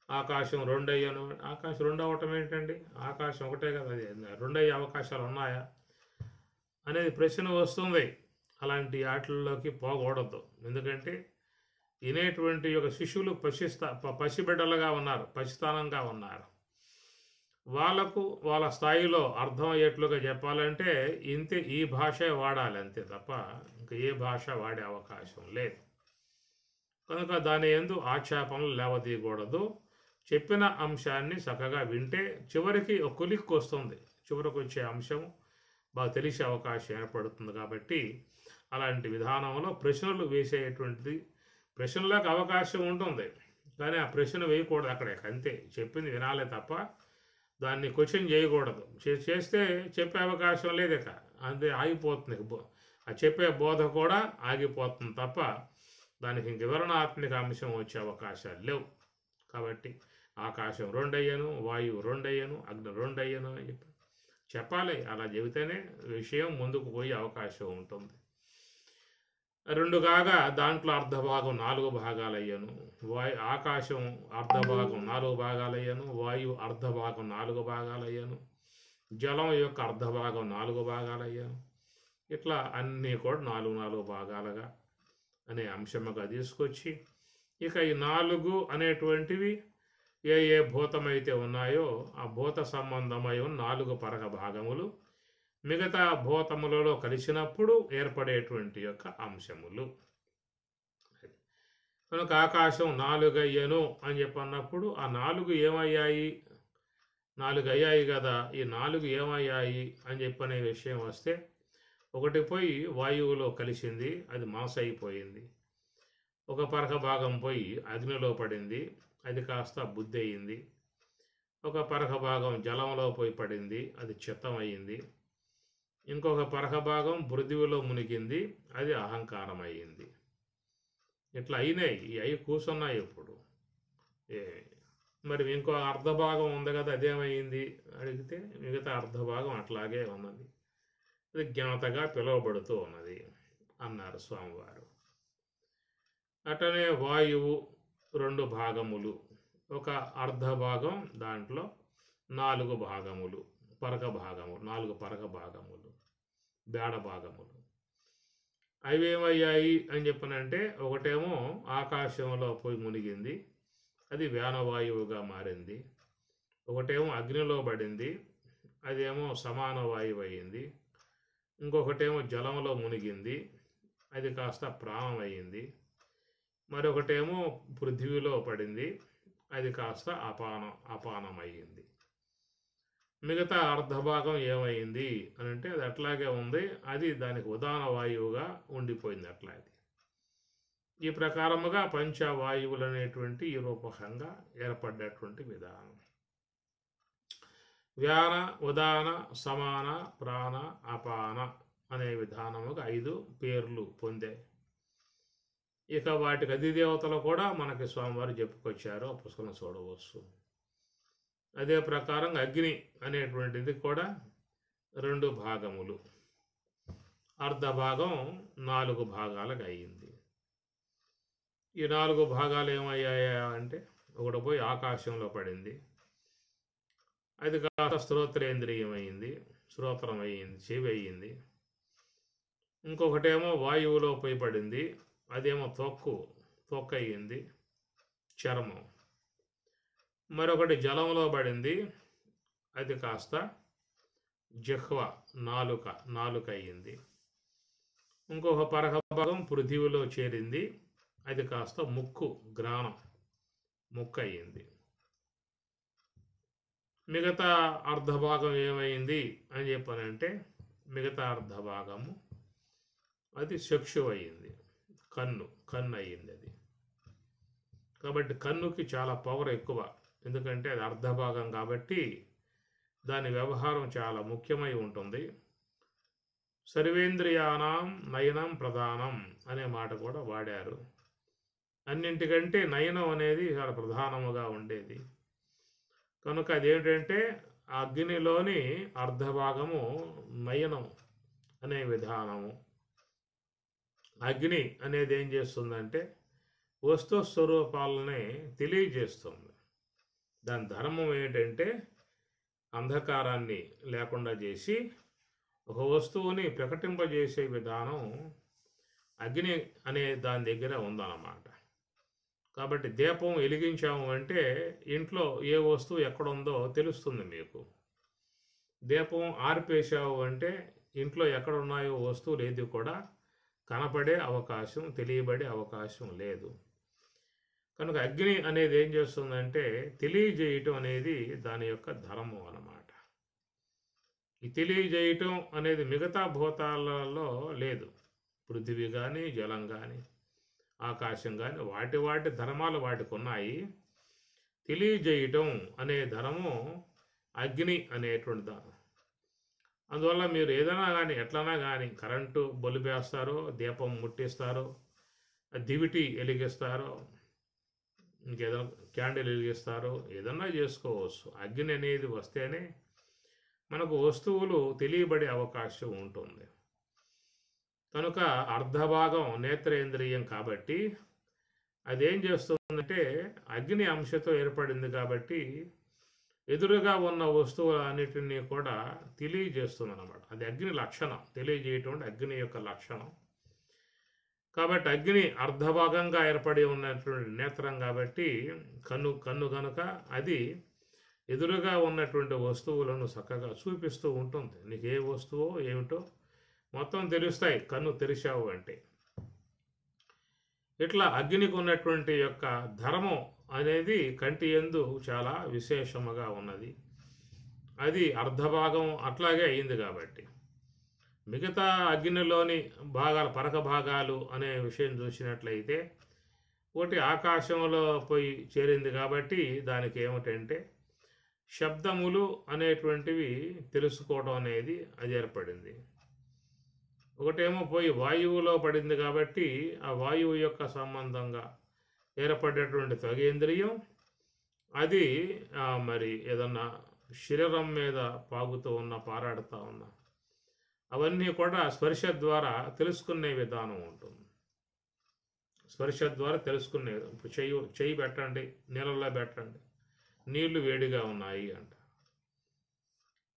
ఆకాశం 2 అయ్యాను, ఆకాశం 2 అవ్వటం ఏంటండి, ఆకాశం ఒకటే కదా, అది 2 అయ్యే అవకాశాలు ఉన్నాయా అనేది ప్రశ్న వస్తుంది. అలాంటి వాటిల్లోకి పోకూడదు. ఎందుకంటే వినేటువంటి ఒక శిష్యులు పసిబిడ్డలుగా ఉన్నారు, పసితనంగా ఉన్నారు. వాళ్ళకు వాళ్ళ స్థాయిలో అర్థమయ్యేట్లుగా చెప్పాలంటే ఇంతే, ఈ భాషే వాడాలి అంతే తప్ప ఇంకా ఏ భాష వాడే అవకాశం లేదు. కనుక దాని యందు ఆక్షేపణలు లేవదీయకూడదు. చెప్పిన అంశాన్ని చక్కగా వింటే చివరికి ఒక కొలిక్కి వస్తుంది, చివరికి వచ్చే అంశం బాగా తెలిసే అవకాశం ఏర్పడుతుంది. కాబట్టి అలాంటి విధానంలో ప్రశ్నలు వేసేటువంటిది, ప్రశ్నలకు అవకాశం ఉంటుంది కానీ ఆ ప్రశ్న వేయకూడదు అక్కడే, అంతే. చెప్పింది వినాలే తప్ప దాన్ని క్వశ్చన్ చేయకూడదు. చేస్తే చెప్పే అవకాశం లేదు, ఇక అంతే ఆగిపోతుంది. ఆ చెప్పే బోధ కూడా ఆగిపోతుంది తప్ప దానికి ఇంక వివరణాత్మక అంశం వచ్చే అవకాశాలు లేవు. కాబట్టి ఆకాశం 2 అయ్యాను, వాయువు 2 అయ్యాను, అగ్ని 2 అయ్యాను అని చెప్పాలి. అలా చెబితేనే విషయం ముందుకు పోయే అవకాశం ఉంటుంది. 2 కాగా దాంట్లో అర్ధభాగం 4 భాగాలయ్యాను, ఆకాశం అర్ధభాగం 4 భాగాలయ్యాను, వాయువు అర్ధభాగం 4 భాగాలయ్యాను, జలం యొక్క అర్ధభాగం 4 భాగాలయ్యాను. ఇట్లా అన్నీ కూడా 4 భాగాలుగా అనే అంశముగా తీసుకొచ్చి ఇక ఈ 4 అనేటువంటివి ఏ ఏ భూతమైతే ఉన్నాయో ఆ భూత సంబంధమై 4 పరగ భాగములు మిగతా భూతములలో కలిసినప్పుడు ఏర్పడేటువంటి యొక్క అంశములు. కనుక ఆకాశం 4 అయ్యను అని చెప్పన్నప్పుడు ఆ 4 ఏమయ్యాయి, 4 అయ్యాయి కదా, ఈ 4 ఏమయ్యాయి అని చెప్పనే విషయం వస్తే, ఒకటి పోయి వాయువులో కలిసింది, అది మనసు అయిపోయింది. ఒక పరగ భాగం పోయి అగ్నిలో పడింది, అది కాస్త బుద్ధి అయ్యింది. ఒక పరగ భాగం జలంలో పోయి పడింది, అది చిత్తం అయ్యింది. ఇంకొక పరగ భాగం పృథివిలో మునిగింది, అది అహంకారం అయ్యింది. ఇట్లా అయినాయి, అవి కూర్చున్నాయి. ఇప్పుడు మరి ఇంకో అర్ధభాగం ఉంది కదా, అదేమైంది అడిగితే మిగతా అర్ధభాగం అట్లాగే ఉన్నది, అది జ్ఞాతగా పిలువబడుతూ ఉన్నది అన్నారు స్వామివారు. అటనే వాయువు 2 భాగములు, ఒక అర్ధభాగం దాంట్లో 4 భాగములు, పరగ భాగములు, 4 పరగ భాగములు, బేడ భాగములు. అవి ఏమయ్యాయి అని చెప్పనంటే, ఒకటేమో ఆకాశంలో పోయి మునిగింది, అది వ్యానవాయువుగా మారింది. ఒకటేమో అగ్నిలో పడింది, అదేమో సమాన వాయువు అయ్యింది. ఇంకొకటేమో జలంలో మునిగింది, అది కాస్త ప్రాణం అయ్యింది. మరొకటేమో పృథివీలో పడింది, అది కాస్త అపానం అయ్యింది. మిగతా అర్ధభాగం ఏమైంది అని అంటే అది అట్లాగే ఉంది, అది దానికి ఉదాన వాయువుగా ఉండిపోయింది అట్లాగే. ఈ ప్రకారముగా పంచవాయువులు అనేటువంటి ఈ రూపకంగా ఏర్పడ్డటువంటి విధానం. వ్యాన, ఉదాన, సమాన, ప్రాణ, అపాన అనే విధానముగా 5 పేర్లు పొందే. ఇక వాటికి అధిదేవతలు కూడా మనకి స్వామివారు చెప్పుకొచ్చారు, ఆ పుస్తకం చూడవచ్చు. అదే ప్రకారంగా అగ్ని అనేటువంటిది కూడా 2 భాగములు, అర్ధభాగం 4 భాగాలకు అయ్యింది. ఈ 4 భాగాలు ఏమయ్యాయా అంటే, ఒకటి పోయి ఆకాశంలో పడింది, అది కాస్త శ్రోత్రేంద్రియం అయ్యింది, శ్రోత్రం అయ్యింది, చెవి అయ్యింది. ఇంకొకటేమో వాయువులో పోయి పడింది, అదేమో తొక్కు అయ్యింది, చర్మం. మరొకటి జలంలో పడింది, అది కాస్త జిహ్వ, నాలుక అయ్యింది. ఇంకొక పరగ భాగం పృథివిలో చేరింది, అది కాస్త ముక్కు, గ్రాణం, ముక్కు అయ్యింది. మిగతా అర్ధభాగం ఏమైంది అని చెప్పానంటే, మిగతా అర్ధభాగము అది చక్షు అయ్యింది, కన్ను అయ్యింది అది. కాబట్టి కన్నుకి చాలా పవర్ ఎక్కువ, ఎందుకంటే అది అర్ధభాగం కాబట్టి దాని వ్యవహారం చాలా ముఖ్యమై ఉంటుంది. సర్వేంద్రియానాం నయనం ప్రధానం అనే మాట కూడా వాడారు. అన్నింటికంటే నయనం అనేది చాలా ప్రధానముగా ఉండేది. కనుక అదేంటంటే అగ్నిలోని అర్ధభాగము నయనం అనే విధానము. అగ్ని అనేది ఏం చేస్తుందంటే వస్తు స్వరూపాలని తెలియజేస్తుంది. దాని ధర్మం ఏంటంటే అంధకారాన్ని లేకుండా చేసి ఒక వస్తువుని ప్రకటింపజేసే విధానం అగ్ని అనే దాని దగ్గర ఉందన్నమాట. కాబట్టి దీపం వెలిగించాము అంటే ఇంట్లో ఏ వస్తువు ఎక్కడుందో తెలుస్తుంది మీకు. దీపం ఆర్పేసావు అంటే ఇంట్లో ఎక్కడ ఉన్నాయో వస్తువులు ఏది కూడా కనపడే అవకాశం, తెలియబడే అవకాశం లేదు. కనుక అగ్ని అనేది ఏం చేస్తుందంటే తెలియజేయటం అనేది దాని యొక్క ధర్మం అన్నమాట. ఈ తెలియజేయటం అనేది మిగతా భూతాలలో లేదు. పృథివీ కానీ, జలం కానీ, ఆకాశం కానీ వాటి ధర్మాలు వాటికి ఉన్నాయి. తెలియజేయటం అనే ధర్మం అగ్ని అనేటువంటి ధర్మం. అందువల్ల మీరు ఏదైనా కానీ ఎట్లనా కానీ కరెంటు బల్బు వేస్తారో, దీపం ముట్టిస్తారో, దివిటి వెలిగిస్తారో, ఇంకేదైనా క్యాండిల్ వెలిగిస్తారో, ఏదన్నా చేసుకోవచ్చు. అగ్ని అనేది వస్తేనే మనకు వస్తువులు తెలియబడే అవకాశం ఉంటుంది. కనుక అర్ధభాగం నేత్రేంద్రియం కాబట్టి అదేం చేస్తుందంటే అగ్ని అంశతో ఏర్పడింది కాబట్టి ఎదురుగా ఉన్న వస్తువులన్నిటినీ కూడా తెలియజేస్తుంది అన్నమాట. అది అగ్ని లక్షణం, తెలియజేయటం అగ్ని యొక్క లక్షణం. కాబట్టి అగ్ని అర్ధభాగంగా ఏర్పడి ఉన్నటువంటి నేత్రం కాబట్టి కన్ను కనుక అది ఎదురుగా ఉన్నటువంటి వస్తువులను చక్కగా చూపిస్తూ ఉంటుంది. నీకు ఏ వస్తువో ఏమిటో మొత్తం తెలుస్తాయి కన్ను తెరిచావు అంటే. ఇట్లా అగ్నికి ఉన్నటువంటి యొక్క ధర్మం అనేది కంటి యందు చాలా విశేషముగా ఉన్నది. అది అర్ధభాగం అట్లాగే అయింది కాబట్టి. మిగతా అగ్నిలోని భాగాలు, పరక భాగాలు అనే విషయం చూసినట్లయితే ఒకటి ఆకాశంలో పోయి చేరింది కాబట్టి దానికి ఏమిటంటే శబ్దములు అనేటువంటివి తెలుసుకోవడం అనేది అది ఏర్పడింది. ఒకటేమో పోయి వాయువులో పడింది కాబట్టి ఆ వాయువు యొక్క సంబంధంగా ఏర్పడేటువంటి త్వగేంద్రియం అది మరి ఏదన్నా శరీరం మీద పాగుతూ ఉన్న, పారాడుతూ ఉన్న అవన్నీ కూడా స్పర్శ ద్వారా తెలుసుకునే విధానం ఉంటుంది. స్పర్శ ద్వారా తెలుసుకునే, ఇప్పుడు చెయ్యి పెట్టండి, నీళ్ళల్లో పెట్టండి, నీళ్లు వేడిగా ఉన్నాయి అంట,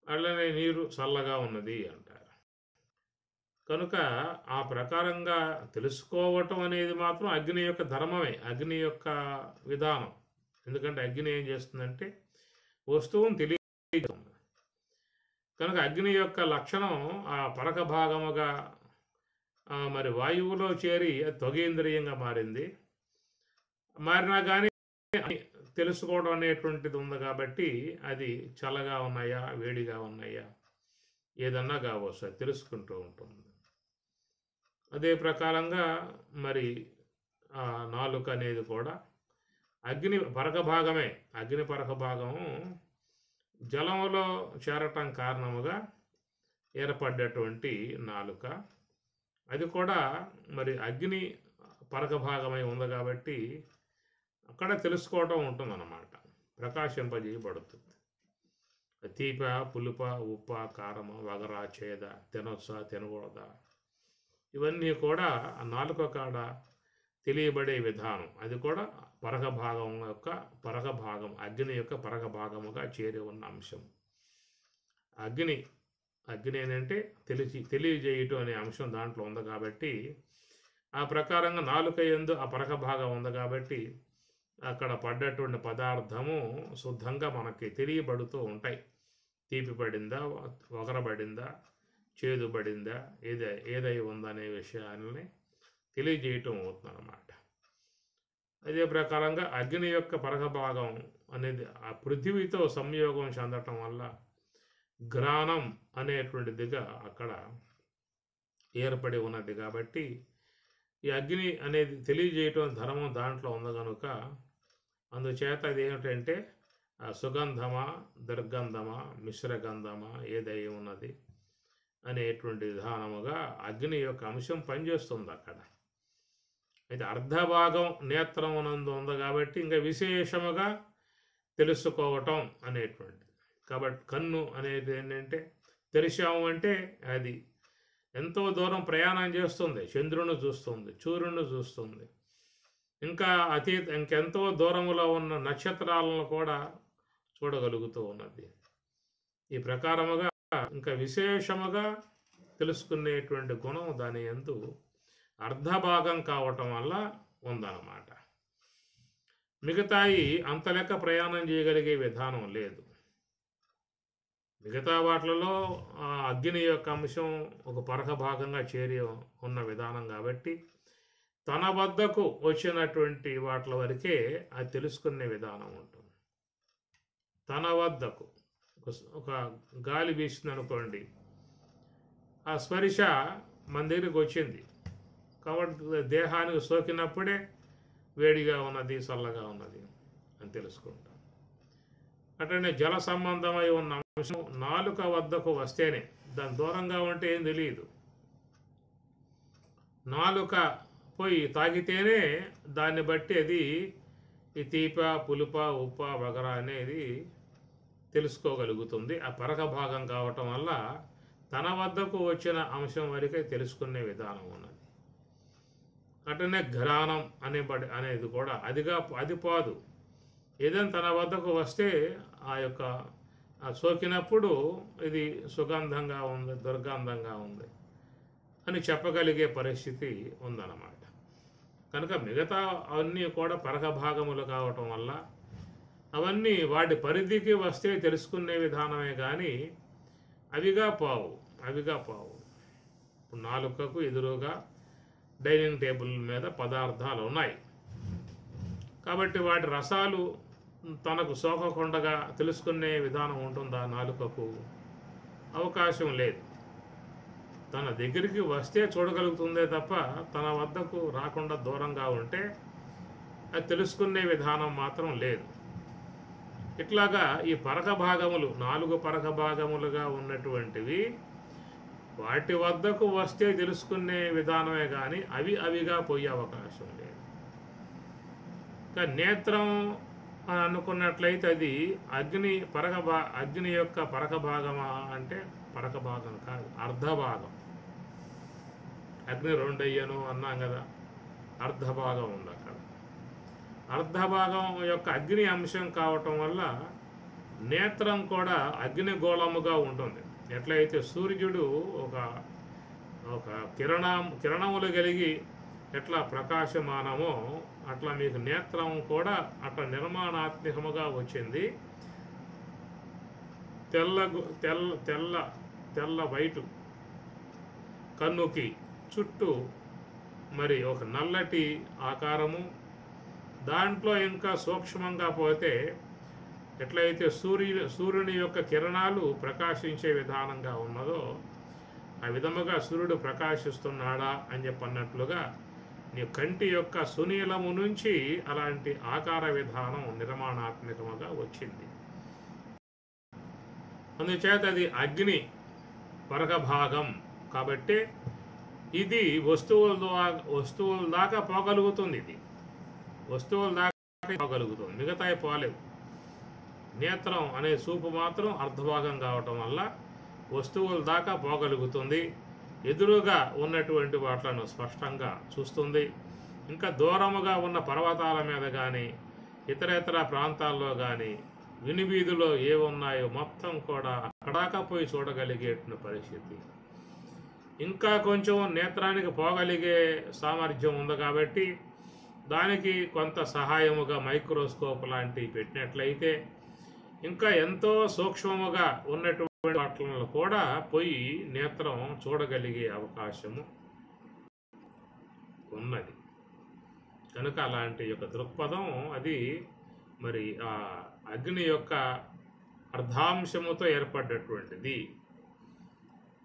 అట్లనే నీరు చల్లగా ఉన్నది అంటారు. కనుక ఆ ప్రకారంగా తెలుసుకోవటం అనేది మాత్రం అగ్ని యొక్క ధర్మమే, అగ్ని యొక్క విధానం. ఎందుకంటే అగ్ని ఏం చేస్తుందంటే వస్తువును తెలియజేస్తుంది. కనుక అగ్ని యొక్క లక్షణం ఆ పరక భాగముగా మరి వాయువులో చేరి త్వగేంద్రియంగా మారింది. మారినా కానీ తెలుసుకోవడం అనేటువంటిది ఉంది కాబట్టి అది చల్లగా ఉన్నాయా, వేడిగా ఉన్నాయా, ఏదన్నా కావచ్చు, అది తెలుసుకుంటూ ఉంటుంది. అదే ప్రకారంగా మరి నాలుక అనేది కూడా అగ్ని పరక భాగమే. అగ్ని పరక భాగము జలంలో చేరటం కారణముగా ఏర్పడ్డటువంటి నాలుక, అది కూడా మరి అగ్ని పరక భాగమై ఉంది కాబట్టి అక్కడ తెలుసుకోవటం ఉంటుందన్నమాట, ప్రకాశింపజేయబడుతుంది. తీప, పులుప, ఉప్ప, కారమ, వగర, చేద, తినొచ్చా, తినకూడదా, ఇవన్నీ కూడా నాలుక కాడ తెలియబడే విధానం. అది కూడా పరక భాగం యొక్క పరక భాగం, అగ్ని యొక్క పరక భాగముగా చేరి ఉన్న అంశం. అగ్ని ఏంటంటే తెలియజేయటం అనే అంశం దాంట్లో ఉంది కాబట్టి ఆ ప్రకారంగా నాలుక యందు ఆ పరక భాగం ఉంది కాబట్టి అక్కడ పడ్డటువంటి పదార్థము శుద్ధంగా మనకి తెలియబడుతూ ఉంటాయి. తీపి పడిందా, వగరబడిందా, చేదు పడిందా, ఏదై ఉందనే విషయాన్ని తెలియజేయటం అవుతుందన్నమాట. అదే ప్రకారంగా అగ్ని యొక్క పరక భాగం అనేది ఆ పృథివీతో సంయోగం చెందటం వల్ల ఘ్రాణం అనేటువంటిదిగా అక్కడ ఏర్పడి ఉన్నది కాబట్టి ఈ అగ్ని అనేది తెలియజేయటం ధర్మం దాంట్లో ఉంది కనుక అందుచేత అది ఏమిటంటే సుగంధమా, దుర్గంధమా, మిశ్రగంధమా ఏదై ఉన్నది అనేటువంటి విధానముగా అగ్ని యొక్క అంశం పనిచేస్తుంది అక్కడ. అయితే అర్ధభాగం నేత్రమునందు ఉంది కాబట్టి ఇంకా విశేషముగా తెలుసుకోవటం అనేటువంటిది. కాబట్టి కన్ను అనేది ఏంటంటే తెరిచాము అంటే అది ఎంతో దూరం ప్రయాణం చేస్తుంది, చంద్రుని చూస్తుంది, సూర్యుని చూస్తుంది, ఇంకా ఇంకెంతో దూరంలో ఉన్న నక్షత్రాలను కూడా చూడగలుగుతూ ఉన్నది. ఈ ప్రకారముగా ఇంకా విశేషముగా తెలుసుకునేటువంటి గుణం దాని యందు అర్ధభాగం కావటం వల్ల ఉందన్నమాట. మిగతాయి అంత లెక్క ప్రయాణం చేయగలిగే విధానం లేదు. మిగతా వాటిలలో అగ్ని యొక్క అంశం ఒక పరక భాగంగా చేరి ఉన్న విధానం కాబట్టి తన వద్దకు వచ్చినటువంటి వాటి వరకే అది తెలుసుకునే విధానం ఉంటుంది. తన వద్దకు ఒక గాలి వీసింది అనుకోండి, ఆ స్పర్శ మన దగ్గరికి వచ్చింది కాబట్టి దేహానికి సోకినప్పుడే వేడిగా ఉన్నది, చల్లగా ఉన్నది అని తెలుసుకుంటాం. అట్లనే జల సంబంధమై ఉన్న అంశం నాలుక వద్దకు వస్తేనే, దాని దూరంగా ఉంటే ఏం తెలియదు. నాలుక పోయి తాగితేనే దాన్ని బట్టి అది ఈ తీప, పులుప, ఉప్ప, వగర అనేది తెలుసుకోగలుగుతుంది. ఆ పరక భాగం కావటం వల్ల తన వద్దకు వచ్చిన అంశం వరకే తెలుసుకునే విధానం ఉన్నది. అట్లనే ఘ్రాణం అనేది కూడా అది పోదు. ఏదైనా తన వద్దకు వస్తే ఆ యొక్క సోకినప్పుడు ఇది సుగంధంగా ఉంది, దుర్గంధంగా ఉంది అని చెప్పగలిగే పరిస్థితి ఉందన్నమాట. కనుక మిగతా అవన్నీ కూడా పరక భాగములు కావటం వల్ల అవన్నీ వాటి పరిధికి వస్తే తెలుసుకునే విధానమే కానీ అవిగా పావు. ఇప్పుడు నాలుకకు ఎదురుగా డైనింగ్ టేబుల్ మీద పదార్థాలు ఉన్నాయి కాబట్టి వాటి రసాలు తనకు సోకకుండా తెలుసుకునే విధానం ఉంటుందా? నాలుకకు అవకాశం లేదు. తన దగ్గరికి వస్తే చూడగలుగుతుందే తప్ప తన వద్దకు రాకుండా దూరంగా ఉంటే అది తెలుసుకునే విధానం మాత్రం లేదు. ఇట్లాగా ఈ పరక భాగములు 4 పరక భాగములుగా ఉన్నటువంటివి వాటి వద్దకు వస్తే తెలుసుకునే విధానమే కానీ అవిగా పోయే అవకాశం లేదు. ఇంకా నేత్రం అని అనుకున్నట్లయితే అది అగ్ని యొక్క పరక భాగమా అంటే పరక భాగం కాదు, అర్ధభాగం. అగ్ని 2 అయ్యను అన్నాం కదా, అర్ధభాగం ఉంది అక్కడ. అర్ధభాగం యొక్క అగ్ని అంశం కావటం వల్ల నేత్రం కూడా అగ్నిగోళముగా ఉంటుంది. ఎట్లయితే సూర్యుడు ఒక కిరణములు కలిగి ఎట్లా ప్రకాశమానమో అట్లా మీకు నేత్రం కూడా అట్లా నిర్మాణాత్మకముగా వచ్చింది. తెల్ల వైటు కన్నుకి చుట్టూ మరి ఒక నల్లటి ఆకారము, దాంట్లో ఇంకా సూక్ష్మంగా పోతే ఎట్లయితే సూర్యుని యొక్క కిరణాలు ప్రకాశించే విధానంగా ఉన్నదో ఆ విధముగా సూర్యుడు ప్రకాశిస్తున్నాడా అని చెప్పన్నట్లుగా నీ కంటి యొక్క సునీలము నుంచి అలాంటి ఆకార విధానం నిర్మాణాత్మకముగా వచ్చింది. అందుచేత అది అగ్ని పరక భాగం కాబట్టి ఇది వస్తువుల దాకా పోగలుగుతుంది. ఇది వస్తువుల దాకా పోగలుగుతుంది, మిగతాయి పోలేవు. నేత్రం అనే చూపు మాత్రం అర్ధభాగం కావటం వల్ల వస్తువుల దాకా పోగలుగుతుంది. ఎదురుగా ఉన్నటువంటి వాట్లను స్పష్టంగా చూస్తుంది. ఇంకా దూరముగా ఉన్న పర్వతాల మీద కానీ ఇతర ప్రాంతాల్లో కానీ వినివీధిలో ఏమున్నాయో మొత్తం కూడా అక్కడాకా పోయి చూడగలిగేటువంటి పరిస్థితి. ఇంకా కొంచెం నేత్రానికి పోగలిగే సామర్థ్యం ఉంది కాబట్టి దానికి కొంత సహాయముగా మైక్రోస్కోప్ లాంటివి పెట్టినట్లయితే ఇంకా ఎంతో సూక్ష్మముగా ఉన్నటువంటి వాటిలో కూడా పోయి నేత్రం చూడగలిగే అవకాశము ఉన్నది. కనుక అలాంటి యొక్క దృక్పథం అది మరి ఆ అగ్ని యొక్క అర్ధాంశముతో ఏర్పడ్డటువంటిది.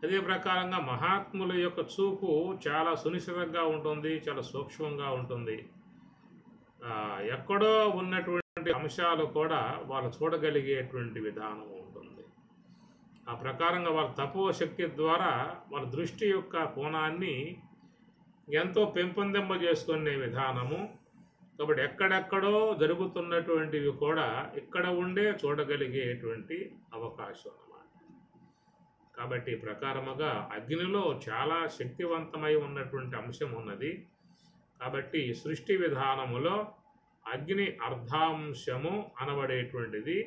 అదే ప్రకారంగా మహాత్ముల యొక్క చూపు చాలా సునిశ్చితంగా ఉంటుంది, చాలా సూక్ష్మంగా ఉంటుంది. ఎక్కడో ఉన్నటువంటి అంశాలు కూడా వాళ్ళు చూడగలిగేటువంటి విధానం ఉంటుంది. ఆ ప్రకారంగా వాళ్ళ తపో శక్తి ద్వారా వాళ్ళ దృష్టి యొక్క కోణాన్ని ఎంతో పెంపొందింపజేసుకునే విధానము. కాబట్టి ఎక్కడెక్కడో జరుగుతున్నటువంటివి కూడా ఇక్కడ ఉండే చూడగలిగేటువంటి అవకాశం అన్నమాట. కాబట్టి ఈ ప్రకారముగా అగ్నిలో చాలా శక్తివంతమై ఉన్నటువంటి అంశం ఉన్నది. కాబట్టి సృష్టి విధానములో అగ్ని అర్ధాంశము అనబడేటువంటిది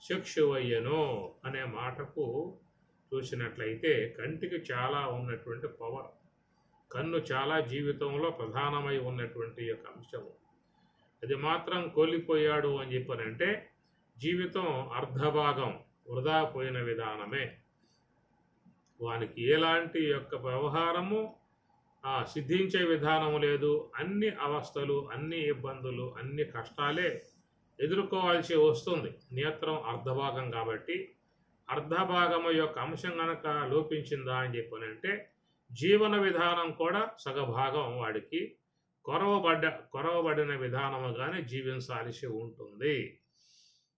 చక్షువయ్యను అనే మాటకు చూసినట్లయితే కంటికి చాలా ఉన్నటువంటి పవర్, కన్ను చాలా జీవితంలో ప్రధానమై ఉన్నటువంటి యొక్క అంశము. అది మాత్రం కోల్పోయాడు అని చెప్పారంటే జీవితం అర్ధభాగం వృధా పోయిన విధానమే. వానికి ఎలాంటి యొక్క వ్యవహారము సిద్ధించే విధానము లేదు. అన్ని అవస్థలు, అన్ని ఇబ్బందులు, అన్ని కష్టాలే ఎదుర్కోవాల్సి వస్తుంది. నేత్రం అర్ధభాగం కాబట్టి అర్ధభాగము యొక్క అంశం కనుక లోపించిందా అని చెప్పనంటే జీవన విధానం కూడా సగభాగం వాడికి కొరవబడిన విధానముగానే జీవించాల్సి ఉంటుంది.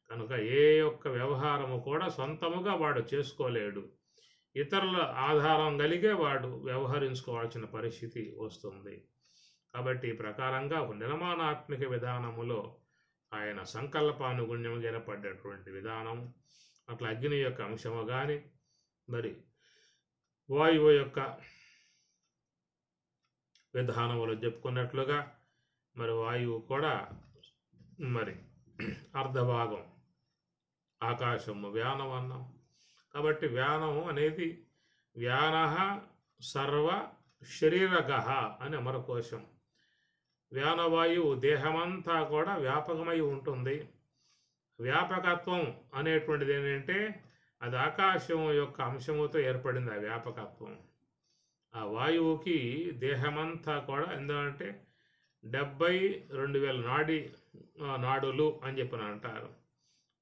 కనుక ఏ యొక్క వ్యవహారము కూడా సొంతముగా వాడు చేసుకోలేడు. ఇతరుల ఆధారం కలిగే వాడు వ్యవహరించుకోవాల్సిన పరిస్థితి వస్తుంది. కాబట్టి ఈ ప్రకారంగా నిర్మాణాత్మక విధానములో ఆయన సంకల్పానుగుణ్యం ఏర్పడ్డటువంటి విధానం, అట్లా అగ్ని యొక్క అంశము కానీ, మరి వాయువు యొక్క విధానములో చెప్పుకున్నట్లుగా మరి వాయువు కూడా మరి అర్ధభాగం ఆకాశము వ్యానం అన్నాం. కాబట్టి వ్యానము అనేది వ్యానః సర్వ శరీరగః అని అమరకోశం. వ్యానవాయువు దేహమంతా కూడా వ్యాపకమై ఉంటుంది. వ్యాపకత్వం అనేటువంటిది ఏంటంటే అది ఆకాశం యొక్క అంశముతో ఏర్పడింది. ఆ వ్యాపకత్వం ఆ వాయువుకి దేహమంతా కూడా ఎందుకంటే 72,000 నాడులు అని చెప్పిన అంటారు.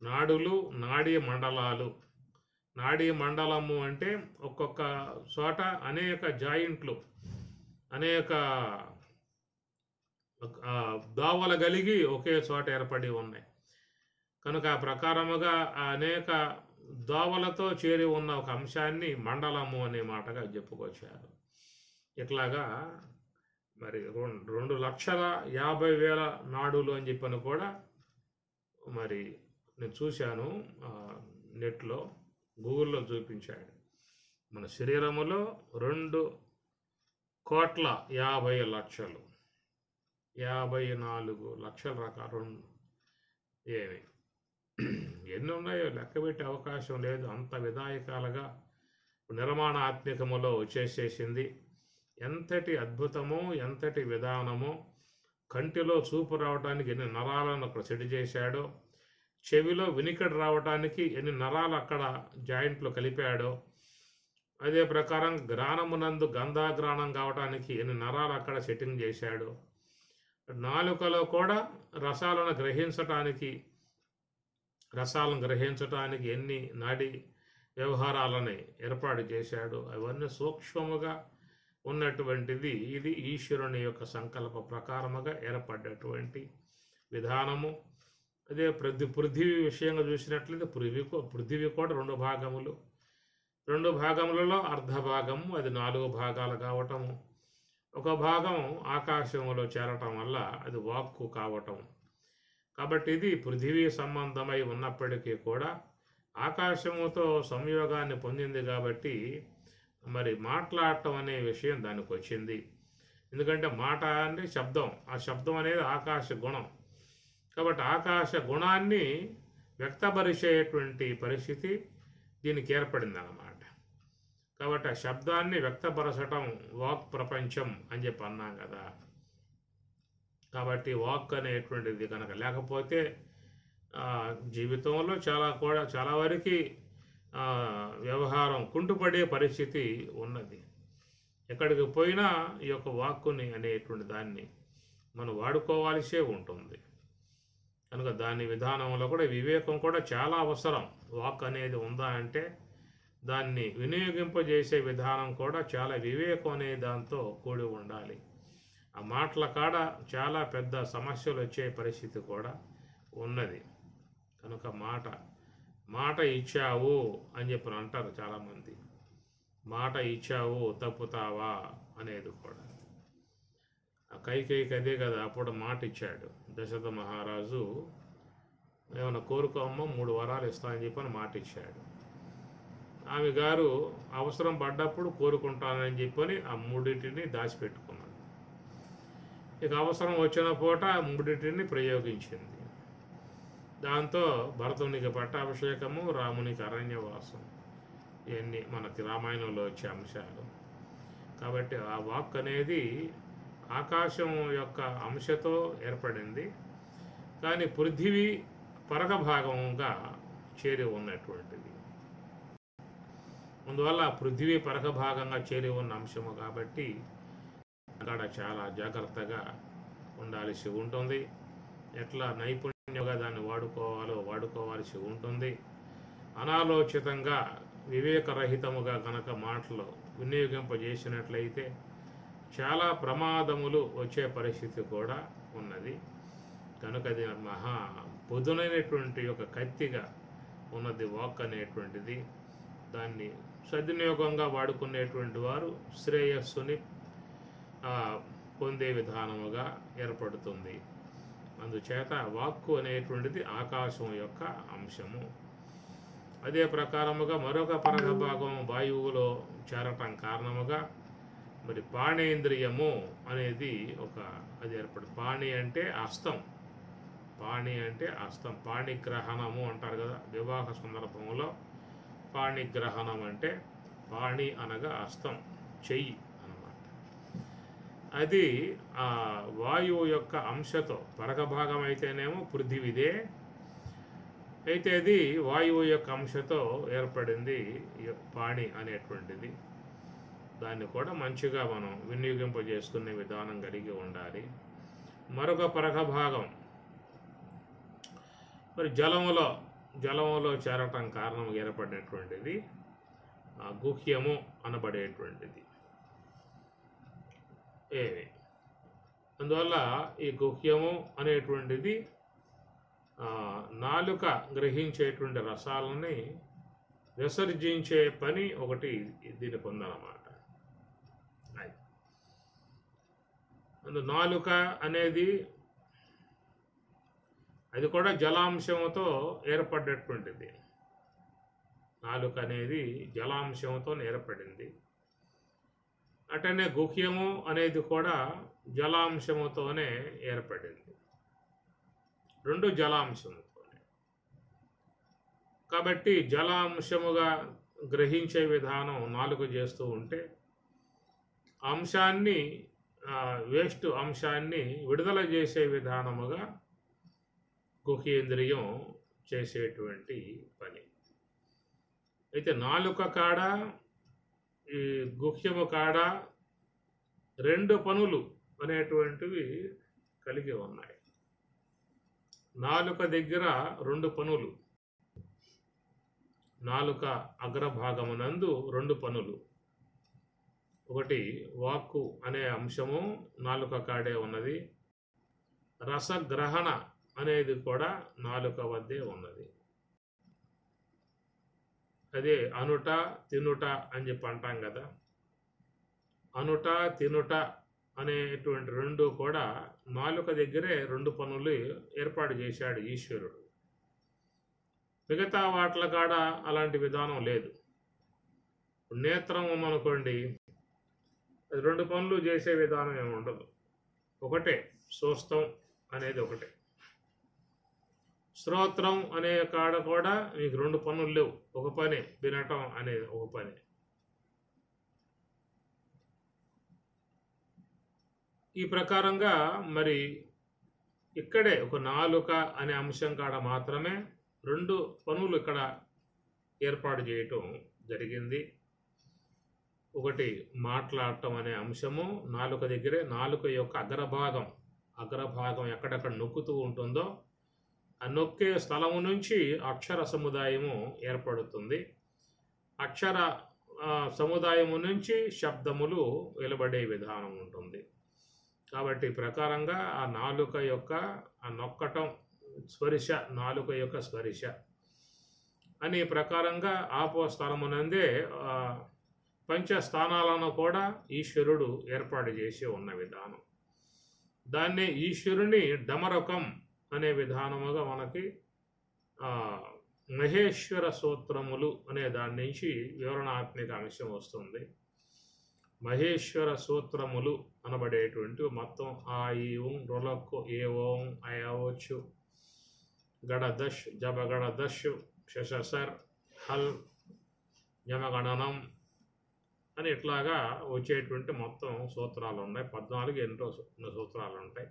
నాడులు, నాడీ మండలాలు. నాడీ మండలము అంటే ఒక్కొక్క చోట అనేక జాయింట్లు, అనేక దావలు కలిగి ఒకే చోట ఏర్పడి ఉన్నాయి. కనుక ఆ ప్రకారముగా అనేక దోవలతో చేరి ఉన్న ఒక అంశాన్ని మండలము అనే మాటగా చెప్పుకొచ్చారు. ఇట్లాగా మరి 2,50,000 నాడులు అని చెప్పని కూడా మరి నేను చూశాను, నెట్లో గూగుల్లో చూపించాడు. మన శరీరములో 2,50,00,000 54 లక్షల రకాలు ఏమి ఎన్ని ఉన్నాయో లెక్క పెట్టే అవకాశం లేదు. అంత విధాయకాలుగా నిర్మాణాత్మకములో వచ్చేసేసింది. ఎంతటి అద్భుతమో, ఎంతటి విధానమో. కంటిలో చూపు రావడానికి ఎన్ని నరాలను అక్కడ సెట్ చేశాడో, చెవిలో వినికిడి రావడానికి ఎన్ని నరాలు అక్కడ జాయింట్లో కలిపాడో, అదే ప్రకారం గ్రాణమునందు గంధాగ్రాణం కావడానికి ఎన్ని నరాలు అక్కడ సెట్టింగ్ చేశాడో, నాలుకలో కూడా రసాలను గ్రహించటానికి ఎన్ని నాడీ వ్యవహారాలని ఏర్పాటు చేశాడు. అవన్నీ సూక్ష్మముగా ఉన్నటువంటిది. ఇది ఈశ్వరుని యొక్క సంకల్ప ప్రకారముగా ఏర్పడ్డటువంటి విధానము. అదే పృథివీ విషయంగా చూసినట్లయితే పృథివీ కూడా 2 భాగములు. 2 భాగములలో అర్ధభాగము అది 4 భాగాలు కావటము. ఒక భాగం ఆకాశంలో చేరటం వల్ల అది వాక్కు కావటం. కాబట్టి ఇది పృథివీ సంబంధమై ఉన్నప్పటికీ కూడా ఆకాశముతో సంయోగాన్ని పొందింది. కాబట్టి మరి మాట్లాడటం అనే విషయం దానికి వచ్చింది. ఎందుకంటే మాట అంటే శబ్దం, ఆ శబ్దం అనేది ఆకాశ గుణం. కాబట్టి ఆకాశ గుణాన్ని వ్యక్తపరిచేటువంటి పరిస్థితి దీనికి ఏర్పడింది అన్నమాట. కాబట్టి ఆ శబ్దాన్ని వ్యక్తపరచటం వాక్ ప్రపంచం అని చెప్పి అన్నాం కదా. కాబట్టి వాక్ అనేటువంటిది కనుక లేకపోతే జీవితంలో చాలా వరకు వ్యవహారం కుంటుపడే పరిస్థితి ఉన్నది. ఎక్కడికి పోయినా ఈ యొక్క వాక్కుని అనేటువంటి దాన్ని మనం వాడుకోవాల్సే ఉంటుంది. కనుక దాని విధానంలో కూడా వివేకం కూడా చాలా అవసరం. వాక్ అనేది ఉందా అంటే దాన్ని వినియోగింపజేసే విధానం కూడా చాలా వివేకం అనే దాంతో కూడి ఉండాలి. ఆ మాటల కాడ చాలా పెద్ద సమస్యలు వచ్చే పరిస్థితి కూడా ఉన్నది. కనుక మాట ఇచ్చావు అని చెప్పి అంటారు చాలామంది. మాట ఇచ్చావు తప్పుతావా అనేది కూడా. ఆ కైకేయికి అదే కదా, అప్పుడు మాట ఇచ్చాడు దశరథ మహారాజు. ఏమైనా కోరుకోమ్మా 3 వరాలు ఇస్తానని చెప్పని మాట ఇచ్చాడు. ఆమె గారు అవసరం పడ్డప్పుడు కోరుకుంటానని చెప్పని ఆ 3టిని దాచిపెట్టుకున్నాడు. ఇక అవసరం వచ్చిన పూట 3టిని ప్రయోగించింది. దాంతో భరతునికి పట్టాభిషేకము, రామునికి అరణ్యవాసం, ఇవన్నీ మనకి రామాయణంలో వచ్చే అంశాలు. కాబట్టి ఆ వాక్ అనేది ఆకాశం యొక్క అంశతో ఏర్పడింది, కానీ పృథివీ పరగభాగంగా చేరి ఉన్నటువంటిది. అందువల్ల పృథివీ పరగభాగంగా చేరి ఉన్న అంశము కాబట్టి అక్కడ చాలా జాగ్రత్తగా ఉండాల్సి ఉంటుంది. ఎట్లా నైపుణ్యంగా దాన్ని వాడుకోవాల్సి ఉంటుంది. అనాలోచితంగా వివేకరహితముగా కనుక మాటలు వినియోగింపజేసినట్లయితే చాలా ప్రమాదములు వచ్చే పరిస్థితి కూడా ఉన్నది. కనుక అది మహా పొదునైనటువంటి ఒక కత్తిగా ఉన్నది వాక్ అనేటువంటిది. దాన్ని సద్వినియోగంగా వాడుకునేటువంటి వారు శ్రేయస్సుని పొందే విధానముగా ఏర్పడుతుంది. అందుచేత వాక్కు అనేటువంటిది ఆకాశం యొక్క అంశము. అదే ప్రకారముగా మరొక పరగ భాగం వాయువులో చేరటం కారణముగా మరి పాణేంద్రియము అనేది అది ఏర్పడు. పాణి అంటే హస్తం, పాణిగ్రహణము అంటారు కదా వివాహ సందర్భంలో. పాణిగ్రహణం అంటే పాణి అనగా హస్తం, చెయ్యి అన్నమాట. అది ఆ వాయువు యొక్క అంశతో పరగభాగం అయితేనేమో పృథివిదే, అయితే అది వాయువు యొక్క అంశతో ఏర్పడింది పాణి అనేటువంటిది. దాన్ని కూడా మంచిగా మనం వినియోగింపజేసుకునే విధానం కలిగి ఉండాలి. మరొక పరగ భాగం మరి జలములో చేరటం కారణం ఏర్పడినటువంటిది గుహ్యము అనబడేటువంటిది. అందువల్ల ఈ గుహ్యము అనేటువంటిది నాలుక గ్రహించేటువంటి రసాలని విసర్జించే పని ఒకటి దీనికి ఉందన్నమాట. నాలుక అనేది అది కూడా జలాంశంతో ఏర్పడేటువంటిది. నాలుక అనేది జలాంశంతో ఏర్పడింది. అటనే గుహ్యము అనేది కూడా జలాంశముతోనే ఏర్పడింది. 2 జలాంశముతోనే. కాబట్టి జలాంశముగా గ్రహించే విధానం నాలుక చేస్తూ ఉంటే వేస్ట్ అంశాన్ని విడుదల చేసే విధానముగా గుహ్యేంద్రియం చేసేటువంటి పని. అయితే నాలుక కాడ ఈ గుహ్యము కాడ 2 పనులు అనేటువంటివి కలిగి ఉన్నాయి. నాలుక దగ్గర 2 పనులు. నాలుక అగ్రభాగమునందు 2 పనులు. ఒకటి వాక్కు అనే అంశము నాలుక కాడే ఉన్నది. రసగ్రహణ అనేది కూడా నాలుక వద్దే ఉన్నది. అదే అనుట తినుట అని చెప్పి అంటాం కదా. అనుట తినుట అనేటువంటి 2 కూడా నాలుక దగ్గరే 2 పనులు ఏర్పాటు చేశాడు ఈశ్వరుడు. మిగతా వాట్ల కాడ అలాంటి విధానం లేదు. నేత్రం ఉందనుకోండి, అది 2 పనులు చేసే విధానం ఏమి ఉండదు. ఒకటే చూస్తాం అనేది ఒకటే. శ్రోత్రం అనే కాడ కూడా మీకు 2 పనులు లేవు, ఒక పనే వినటం అనేది ఒక పని. ఈ ప్రకారంగా మరి ఇక్కడే ఒక నాలుక అనే అంశం కాడ మాత్రమే 2 పనులు ఇక్కడ ఏర్పాటు చేయటం జరిగింది. ఒకటి మాట్లాడటం అనే అంశము నాలుక దగ్గరే. నాలుక యొక్క అగ్రభాగం ఎక్కడెక్కడ నొక్కుతూ ఉంటుందో ఆ నొక్కే స్థలము నుంచి అక్షర సముదాయము ఏర్పడుతుంది. అక్షర సముదాయము నుంచి శబ్దములు వెలువడే విధానం ఉంటుంది. కాబట్టి ఈ ప్రకారంగా ఆ నాలుక యొక్క ఆ నొక్కటం స్పర్శ, నాలుక యొక్క స్పర్శ అని ప్రకారంగా ఆపో స్థలమునందే పంచస్థానాలను కూడా ఈశ్వరుడు ఏర్పాటు చేసి ఉన్న విధానం. దాన్నే ఈశ్వరుని డమరకం అనే విధానముగా మనకి మహేశ్వర సూత్రములు అనే దాని నుంచి వివరణాత్మక అంశం వస్తుంది. మహేశ్వర సూత్రములు అనబడేటువంటి మొత్తం ఆ ఈ ఉం రొలకు ఏ ఓం అయవచ్చు గడదశ్ జబగడదశ్ శశసర్ హల్ యమగణనం అని ఇట్లాగా వచ్చేటువంటి మొత్తం సూత్రాలు ఉన్నాయి. 14 ఎంతో సూత్రాలు ఉంటాయి.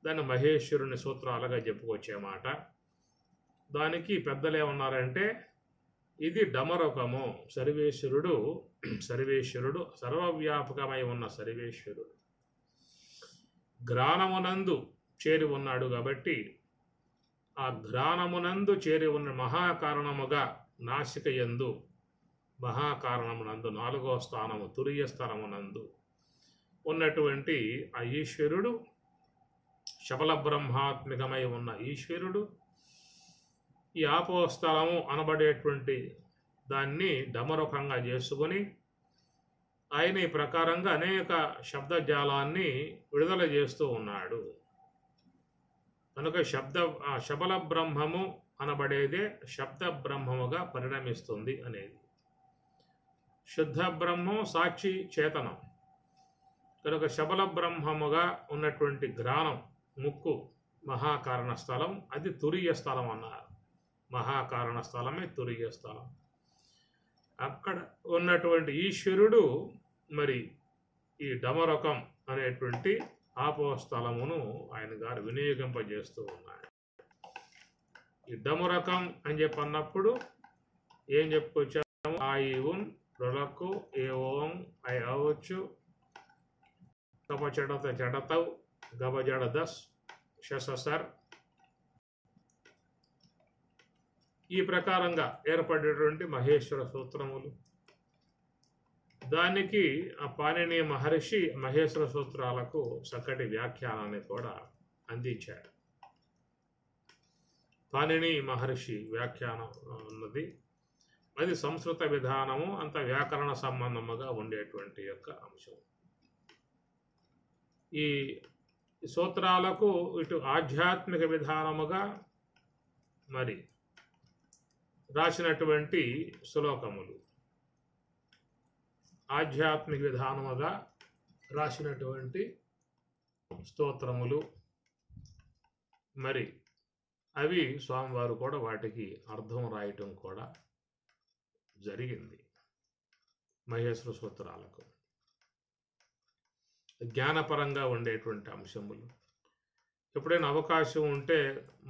దాన్ని మహేశ్వరుని సూత్రాలుగా చెప్పుకొచ్చేమాట. దానికి పెద్దలు ఏమన్నారంటే ఇది డమరకము. సర్వేశ్వరుడు సర్వవ్యాపకమై ఉన్న సర్వేశ్వరుడు ఘ్రాణమునందు చేరి ఉన్నాడు. కాబట్టి ఆ ఘ్రాణమునందు చేరి ఉన్న మహాకారణముగా నాసిక యందు మహాకారణమునందు 4వ స్థానము తురియ స్థానమునందు ఉన్నటువంటి ఆ ఈశ్వరుడు శబల బ్రహ్మాత్మికమై ఉన్న ఈశ్వరుడు ఈ ఆపో స్థలము అనబడేటువంటి దాన్ని డమరుకంగా చేసుకొని ఆయన ఈ ప్రకారంగా అనేక శబ్దజాలాన్ని విడుదల చేస్తూ ఉన్నాడు. కనుక శబల బ్రహ్మము అనబడేదే శబ్ద బ్రహ్మముగా పరిణమిస్తుంది అనేది. శుద్ధ బ్రహ్మం సాక్షి చేతనం. కనుక శబల బ్రహ్మముగా ఉన్నటువంటి ఘ్రాణం ముక్కు మహాకారణ స్థలం, అది తురియ స్థలం అన్నారు. మహాకారణ స్థలమే తురియ స్థలం. అక్కడ ఉన్నటువంటి ఈశ్వరుడు మరి ఈ డమరకం అనేటువంటి ఆపో స్థలమును ఆయన గారు వినియోగింపజేస్తూ ఉన్నాడు. ఈ డమరకం అని చెప్పన్నప్పుడు ఏం చెప్పుకొచ్చాము? ఆ ఈ ఉన్ రొలకు ఏ ఓం ఐ అవచ్చు కప చెడత చెడతవ్ గబ జడదస్ శససర్ ఈ ప్రకారంగా ఏర్పడేటువంటి మహేశ్వర సూత్రములు. దానికి ఆ పాణిని మహర్షి మహేశ్వర సూత్రాలకు చక్కటి వ్యాఖ్యానాన్ని కూడా అందించాడు. పాణిని మహర్షి వ్యాఖ్యానం ఉన్నది. అది సంస్కృత విధానము, అంత వ్యాకరణ సంబంధముగా ఉండేటువంటి యొక్క అంశం. ఈ సూత్రాలకు ఇటు ఆధ్యాత్మిక విధానముగా మరి రాసినటువంటి శ్లోకములు, ఆధ్యాత్మిక విధానముగా రాసినటువంటి స్తోత్రములు, మరి అవి స్వామివారు కూడా వాటికి అర్థం రాయటం కూడా జరిగింది. మహేశ్వర సూత్రాలకు జ్ఞానపరంగా ఉండేటువంటి అంశములు. ఎప్పుడైనా అవకాశం ఉంటే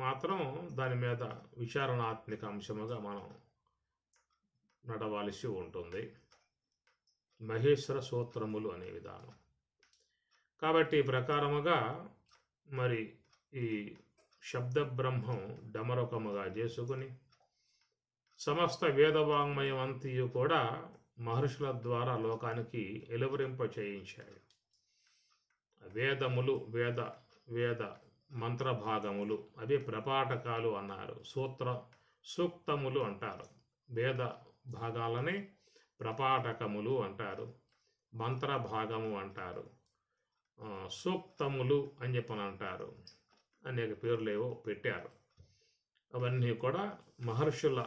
మాత్రం దాని మీద విచారణాత్మక అంశముగా మనం నడవాల్సి ఉంటుంది. మహేశ్వర సూత్రములు అనే విధానం. కాబట్టి ఈ ప్రకారముగా మరి ఈ శబ్ద బ్రహ్మం డమరకముగా చేసుకుని సమస్త వేదవాంగ్మయం అంతయు కూడా మహర్షుల ద్వారా లోకానికి ఎలువరింప చేయించాడు. వేదములు వేద మంత్రభాగములు అవి ప్రపాఠకాలు అన్నారు. సూక్తములు అంటారు. వేద భాగాలని ప్రపాఠకములు అంటారు. మంత్రభాగము అంటారు. సూక్తములు అని చెప్పని అంటారు. అనేక పేర్లేవో పెట్టారు. అవన్నీ కూడా మహర్షుల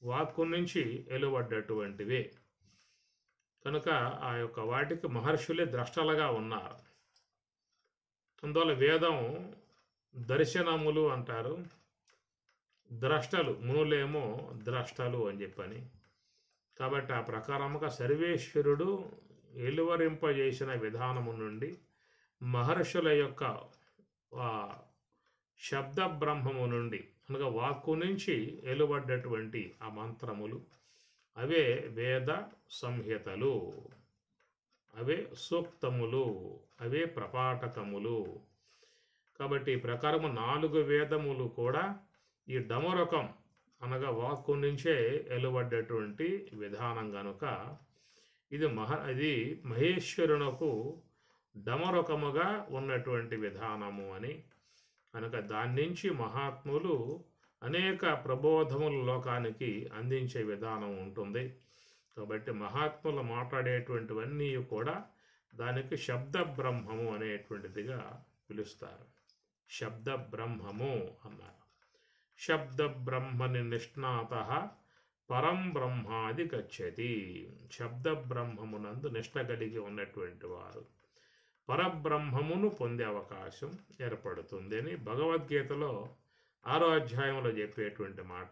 వాక్కు నుంచి వెలువడ్డటువంటివే. కనుక ఆ యొక్క వాటికి మహర్షులే ద్రష్టలుగా ఉన్నారు. అందువల్ల వేదం దర్శనములు అంటారు. ద్రష్టలు, మునులేమో ద్రష్టలు అని చెప్పని. కాబట్టి ఆ ప్రకారముగా సర్వేశ్వరుడు ఎలువరింపజేసిన విధానము నుండి మహర్షుల యొక్క శబ్ద బ్రహ్మము నుండి అనగా వాక్కు నుంచి వెలువడ్డటువంటి ఆ మంత్రములు అవే వేద సంహితలు, అవే సూక్తములు, అవే ప్రపాఠకములు. కాబట్టి ఈ ప్రకారము 4 వేదములు కూడా ఈ డమరకం అనగా వాక్కు నుంచే వెలువడ్డటువంటి విధానం గనుక ఇది మహేశ్వరునకు డమరకముగా ఉన్నటువంటి విధానము అని కనుక దాని నుంచి మహాత్ములు అనేక ప్రబోధములు లోకానికి అందించే విధానం ఉంటుంది. కాబట్టి మహాత్ములు మాట్లాడేటువంటివన్నీ కూడా దానికి శబ్ద బ్రహ్మము అనేటువంటిదిగా పిలుస్తారు. శబ్ద బ్రహ్మము అన్నారు. శబ్ద బ్రహ్మని నిష్ణాత పరం బ్రహ్మాది గచ్చతి. శబ్ద బ్రహ్మమునందు నిష్ట కలిగి ఉన్నటువంటి వారు పరబ్రహ్మమును పొందే అవకాశం ఏర్పడుతుంది అని భగవద్గీతలో 6వ అధ్యాయంలో చెప్పేటువంటి మాట.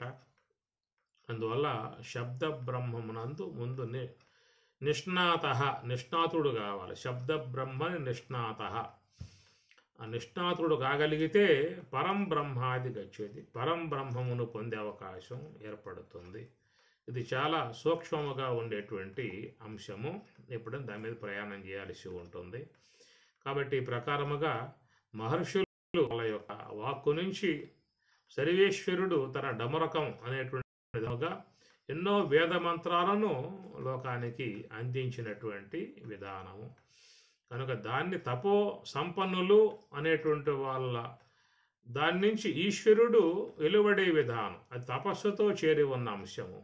అందువల్ల శబ్ద బ్రహ్మమునందు ముందు నిష్ణాతుడు కావాలి. శబ్ద బ్రహ్మని నిష్ణాత, ఆ నిష్ణాతుడు కాగలిగితే పరం బ్రహ్మాది గచ్చేది, పరం బ్రహ్మమును పొందే అవకాశం ఏర్పడుతుంది. ఇది చాలా సూక్ష్మముగా ఉండేటువంటి అంశము. ఎప్పుడైనా దాని మీద ప్రయాణం చేయాల్సి ఉంటుంది. కాబట్టి ఈ ప్రకారముగా మహర్షులు వాళ్ళ యొక్క వాక్కు నుంచి సర్వేశ్వరుడు తన డమరకం అనేటువంటి విధముగా ఎన్నో వేద మంత్రాలను లోకానికి అందించినటువంటి విధానము కనుక దాన్ని తపో సంపన్నులు అనేటువంటి వాళ్ళ దాని నుంచి ఈశ్వరుడు వెలువడే విధానం, అది తపస్సుతో చేరి ఉన్న అంశము.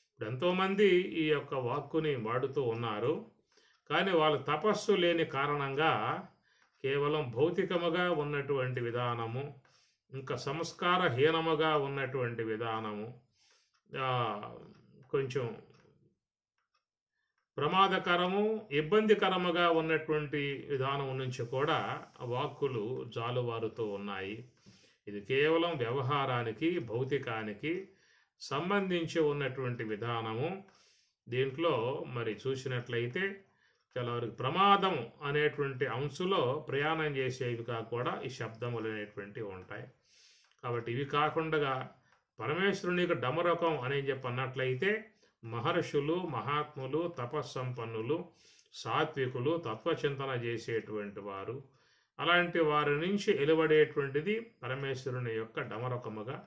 ఇప్పుడు ఎంతోమంది ఈ యొక్క వాక్కుని వాడుతూ ఉన్నారు, కానీ వాళ్ళు తపస్సు లేని కారణంగా కేవలం భౌతికముగా ఉన్నటువంటి విధానము, ఇంకా సంస్కారహీనముగా ఉన్నటువంటి విధానము, కొంచెం ప్రమాదకరము ఇబ్బందికరముగా ఉన్నటువంటి విధానం నుంచి కూడా వాక్కులు జాలువారుతూ ఉన్నాయి. ఇది కేవలం వ్యవహారానికి భౌతికానికి సంబంధించి ఉన్నటువంటి విధానము. దీంట్లో మరి చూసినట్లయితే చాలావరకు ప్రమాదం అనేటువంటి అంశంలో ప్రయాణం చేసేవిగా కూడా ఈ శబ్దములు అనేటువంటివి ఉంటాయి. కాబట్టి ఇవి కాకుండా పరమేశ్వరునికి డమరకం అని చెప్పన్నట్లయితే మహర్షులు, మహాత్ములు, తపస్సంపన్నులు, సాత్వికులు, తత్వచింతన చేసేటువంటి వారు, అలాంటి వారి నుంచి వెలువడేటువంటిది పరమేశ్వరుని యొక్క డమరకముగా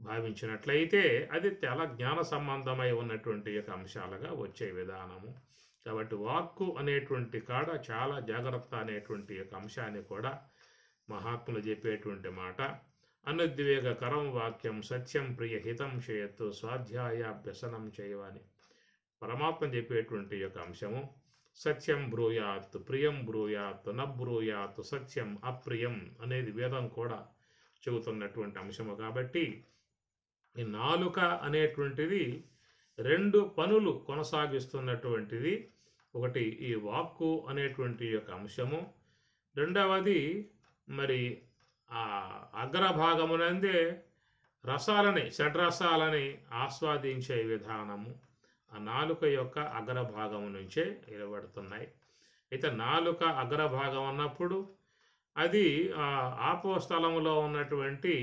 భావించినట్లయితే అది చాలా జ్ఞాన సంబంధమై ఉన్నటువంటి యొక్క అంశాలుగా వచ్చే విధానము. కాబట్టి వాక్కు అనేటువంటి కాడ చాలా జాగ్రత్త అనేటువంటి యొక్క అంశాన్ని కూడా మహాత్ములు చెప్పేటువంటి మాట. అనుద్వేగకరం వాక్యం సత్యం ప్రియ హితం చేయత్తు స్వాధ్యాయాభ్యసనం చేయవని పరమాత్మ చెప్పేటువంటి యొక్క అంశము. సత్యం బ్రూయాత్, ప్రియం బ్రూయాత్, నబ్రూయాత్, సత్యం అప్రియం అనేది వేదం కూడా చెబుతున్నటువంటి అంశము. కాబట్టి ఈ నాలుక అనేటువంటిది 2 పనులు కొనసాగిస్తున్నటువంటిది. ఒకటి ఈ వాక్కు అనేటువంటి యొక్క అంశము, రెండవది మరి ఆ అగ్రభాగమునందే రసాలని, షడ్రసాలని ఆస్వాదించే విధానము ఆ నాలుక యొక్క అగ్రభాగము నుంచే వెలువడుతున్నాయి. అయితే నాలుక అగ్రభాగం అన్నప్పుడు అది ఆపోస్థలములో ఉన్నటువంటి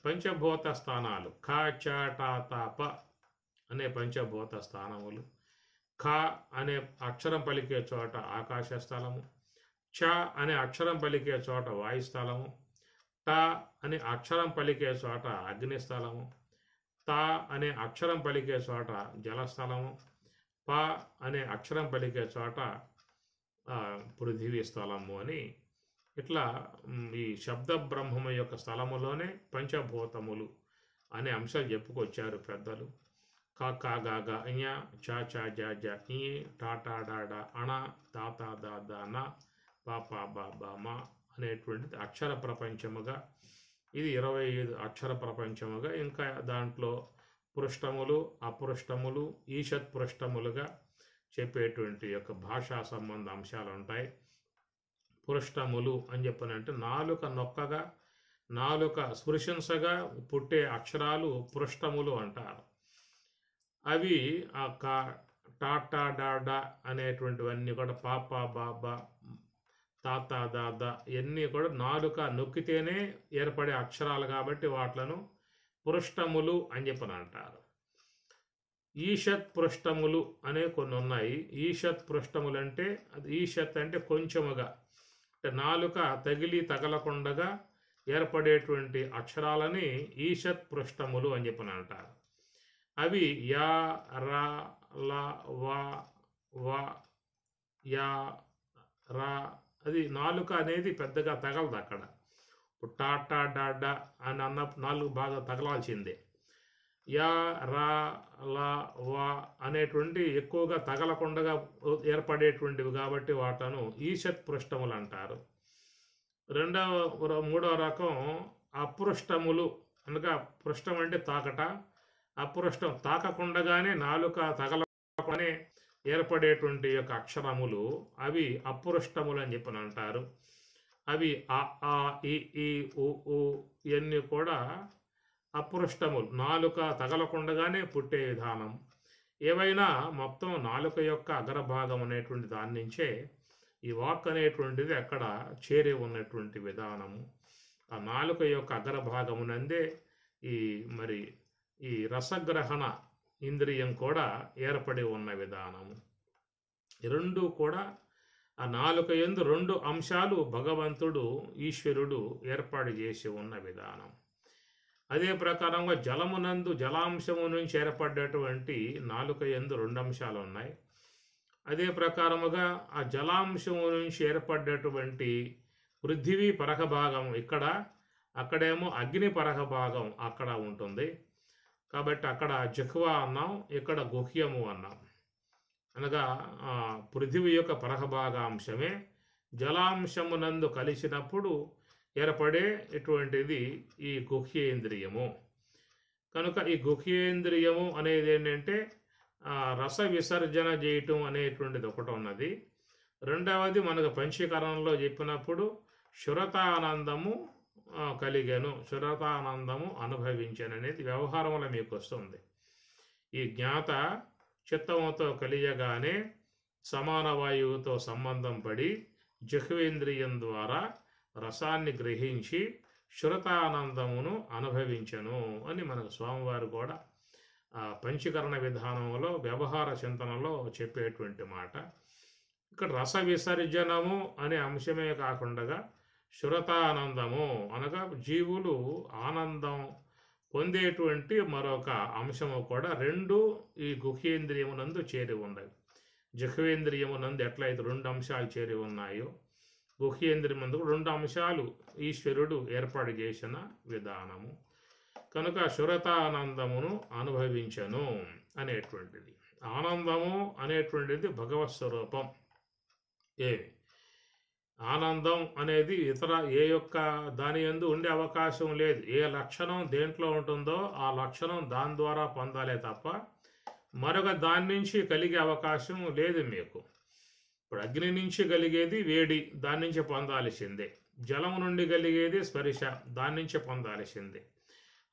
పంచభూత స్థానాలు ఖ, చ, ట, త, ప అనే పంచభూత స్థానములు. ఖ అనే అక్షరం పలికే చోట ఆకాశ స్థలము, చ అనే అక్షరం పలికే చోట వాయుస్థలము, ట అనే అక్షరం పలికే చోట అగ్నిస్థలము, త అనే అక్షరం పలికే చోట జలస్థలము, ప అనే అక్షరం పలికే చోట పృథివీ స్థలము అని ఇట్లా ఈ శబ్ద బ్రహ్మము యొక్క స్థలములోనే పంచభూతములు అనే అంశాలు చెప్పుకొచ్చారు పెద్దలు. క, క, గ, గ, ఞ, చ, చ, జ, జ, ఈ, ట, ట, డ, డ, అణ, త, త, ద, ద, న, ప, ప, బ, బ, మ అనేటువంటిది అక్షర ప్రపంచముగా, ఇది 25 అక్షర ప్రపంచముగా, ఇంకా దాంట్లో పృష్టములు, అపృష్టములు, ఈషత్ పృష్టములుగా చెప్పేటువంటి యొక్క భాషా సంబంధ అంశాలు ఉంటాయి. పృష్టములు అని చెప్పనంటే నాలుక నొక్కగా, నాలుక స్పృశంసగా పుట్టే అక్షరాలు పృష్టములు అంటారు. అవి ఆ క, ట, ట, డ, డ అనేటువంటివన్నీ కూడా ప, ప, బ, బ, త, త, ద, ద ఇవన్నీ కూడా నాలుక నొక్కితేనే ఏర్పడే అక్షరాలు కాబట్టి వాట్లను పృష్టములు అని చెప్పని అంటారు. ఈషత్ పృష్టములు అనే కొన్ని ఉన్నాయి. ఈషత్ పృష్టములు అంటే అది ఈషత్ అంటే కొంచెముగా, అంటే నాలుక తగిలి తగలకుండగా ఏర్పడేటువంటి అక్షరాలని ఈషత్ పృష్ఠములు అని చెప్పని అంటారు. అవి యా, రా, లా, వా, వా, యా, రా. అది నాలుక అనేది పెద్దగా తగలదు అక్కడ. ఇప్పుడు టా, టా, డా, డా అని అన్నప్పుడు నాలుగు బాగా తగలాల్సిందే. యా, రా, లా, వా అనేటువంటి ఎక్కువగా తగలకుండా ఏర్పడేటువంటివి కాబట్టి వాటను ఈషత్ పృష్ఠములు అంటారు. మూడవ రకం అపృష్టములు అనగా పృష్టం అంటే తాకట, అపృష్టం తాకకుండగానే నాలుక తగలకుండానే ఏర్పడేటువంటి యొక్క అక్షరములు అవి అపృష్టములు అని చెప్పని అంటారు. అవి ఆ, ఆ, ఈ, ఉ, ఇవన్నీ కూడా అపృష్టములు, నాలుక తగలకుండగానే పుట్టే విధానం. ఏవైనా మొత్తం నాలుక యొక్క అగ్రభాగం అనేటువంటి దాని నుంచే ఈ వాక్ అనేటువంటిది అక్కడ చేరి ఉన్నటువంటి విధానము. ఆ నాలుక యొక్క అగ్రభాగమునందే ఈ రసగ్రహణ ఇంద్రియం కూడా ఏర్పడి ఉన్న విధానము. రెండు కూడా ఆ నాలుక యందు రెండు అంశాలు భగవంతుడు ఈశ్వరుడు ఏర్పాటు చేసి ఉన్న విధానం. అదే ప్రకారంగా జలమునందు జలాంశము నుంచి ఏర్పడ్డటువంటి నాలుక యందు రెండు అంశాలు ఉన్నాయి. అదే ప్రకారముగా ఆ జలాంశము నుంచి ఏర్పడ్డటువంటి పృథివీ పరహ భాగం ఇక్కడ, అక్కడేమో అగ్ని పరహ భాగం అక్కడ ఉంటుంది. కాబట్టి అక్కడ జిహ్వా అన్నాం, ఇక్కడ గుహ్యము అన్నాం. అనగా పృథివీ యొక్క పరహ భాగాంశమే జలాంశమునందు కలిసినప్పుడు ఏర్పడే ఇటువంటిది ఈ గుహ్యేంద్రియము. కనుక ఈ గుహ్యేంద్రియము అనేది ఏంటంటే రస విసర్జన చేయటం అనేటువంటిది ఒకటి ఉన్నది. రెండవది మనకు పంచీకరణలో చెప్పినప్పుడు శురతానందము కలిగాను, శురతానందము అనుభవించాను అనేది వ్యవహారంలో మీకు వస్తుంది. ఈ జ్ఞాత చిత్తముతో కలియగానే సమాన వాయువుతో సంబంధం పడి జిహ్వేంద్రియం ద్వారా రసాన్ని గ్రహించి శురతానందమును అనుభవించను అని మనకు స్వామివారు కూడా పంచీకరణ విధానంలో వ్యవహార చింతనలో చెప్పేటువంటి మాట. ఇక్కడ రస విసర్జనము అనే అంశమే కాకుండా శురతానందము అనగా జీవులు ఆనందం పొందేటువంటి మరొక అంశము కూడా రెండు ఈ గుహ్యేంద్రియమునందు చేరి ఉన్నవి. జిహ్వేంద్రియమునందు ఎట్లయితే రెండు అంశాలు చేరి ఉన్నాయో గుహ్యేంద్రియమునందు రెండు అంశాలు ఈశ్వరుడు ఏర్పాటు చేసిన విధానము. కనుక శురతానందమును అనుభవించను అనేటువంటిది. ఆనందము అనేటువంటిది భగవత్ స్వరూపం. ఆనందం అనేది ఇతర ఏ యొక్క దాని యందు ఉండే అవకాశం లేదు. ఏ లక్షణం దేంట్లో ఉంటుందో ఆ లక్షణం దాని ద్వారా పొందాలే తప్ప మరొక దాని నుంచి కలిగే అవకాశం లేదు మీకు. ఇప్పుడు అగ్ని నుంచి కలిగేది వేడి, దాని నుంచి పొందాల్సిందే. జలం నుండి కలిగేది స్పర్శ, దాని నుంచి పొందాల్సిందే.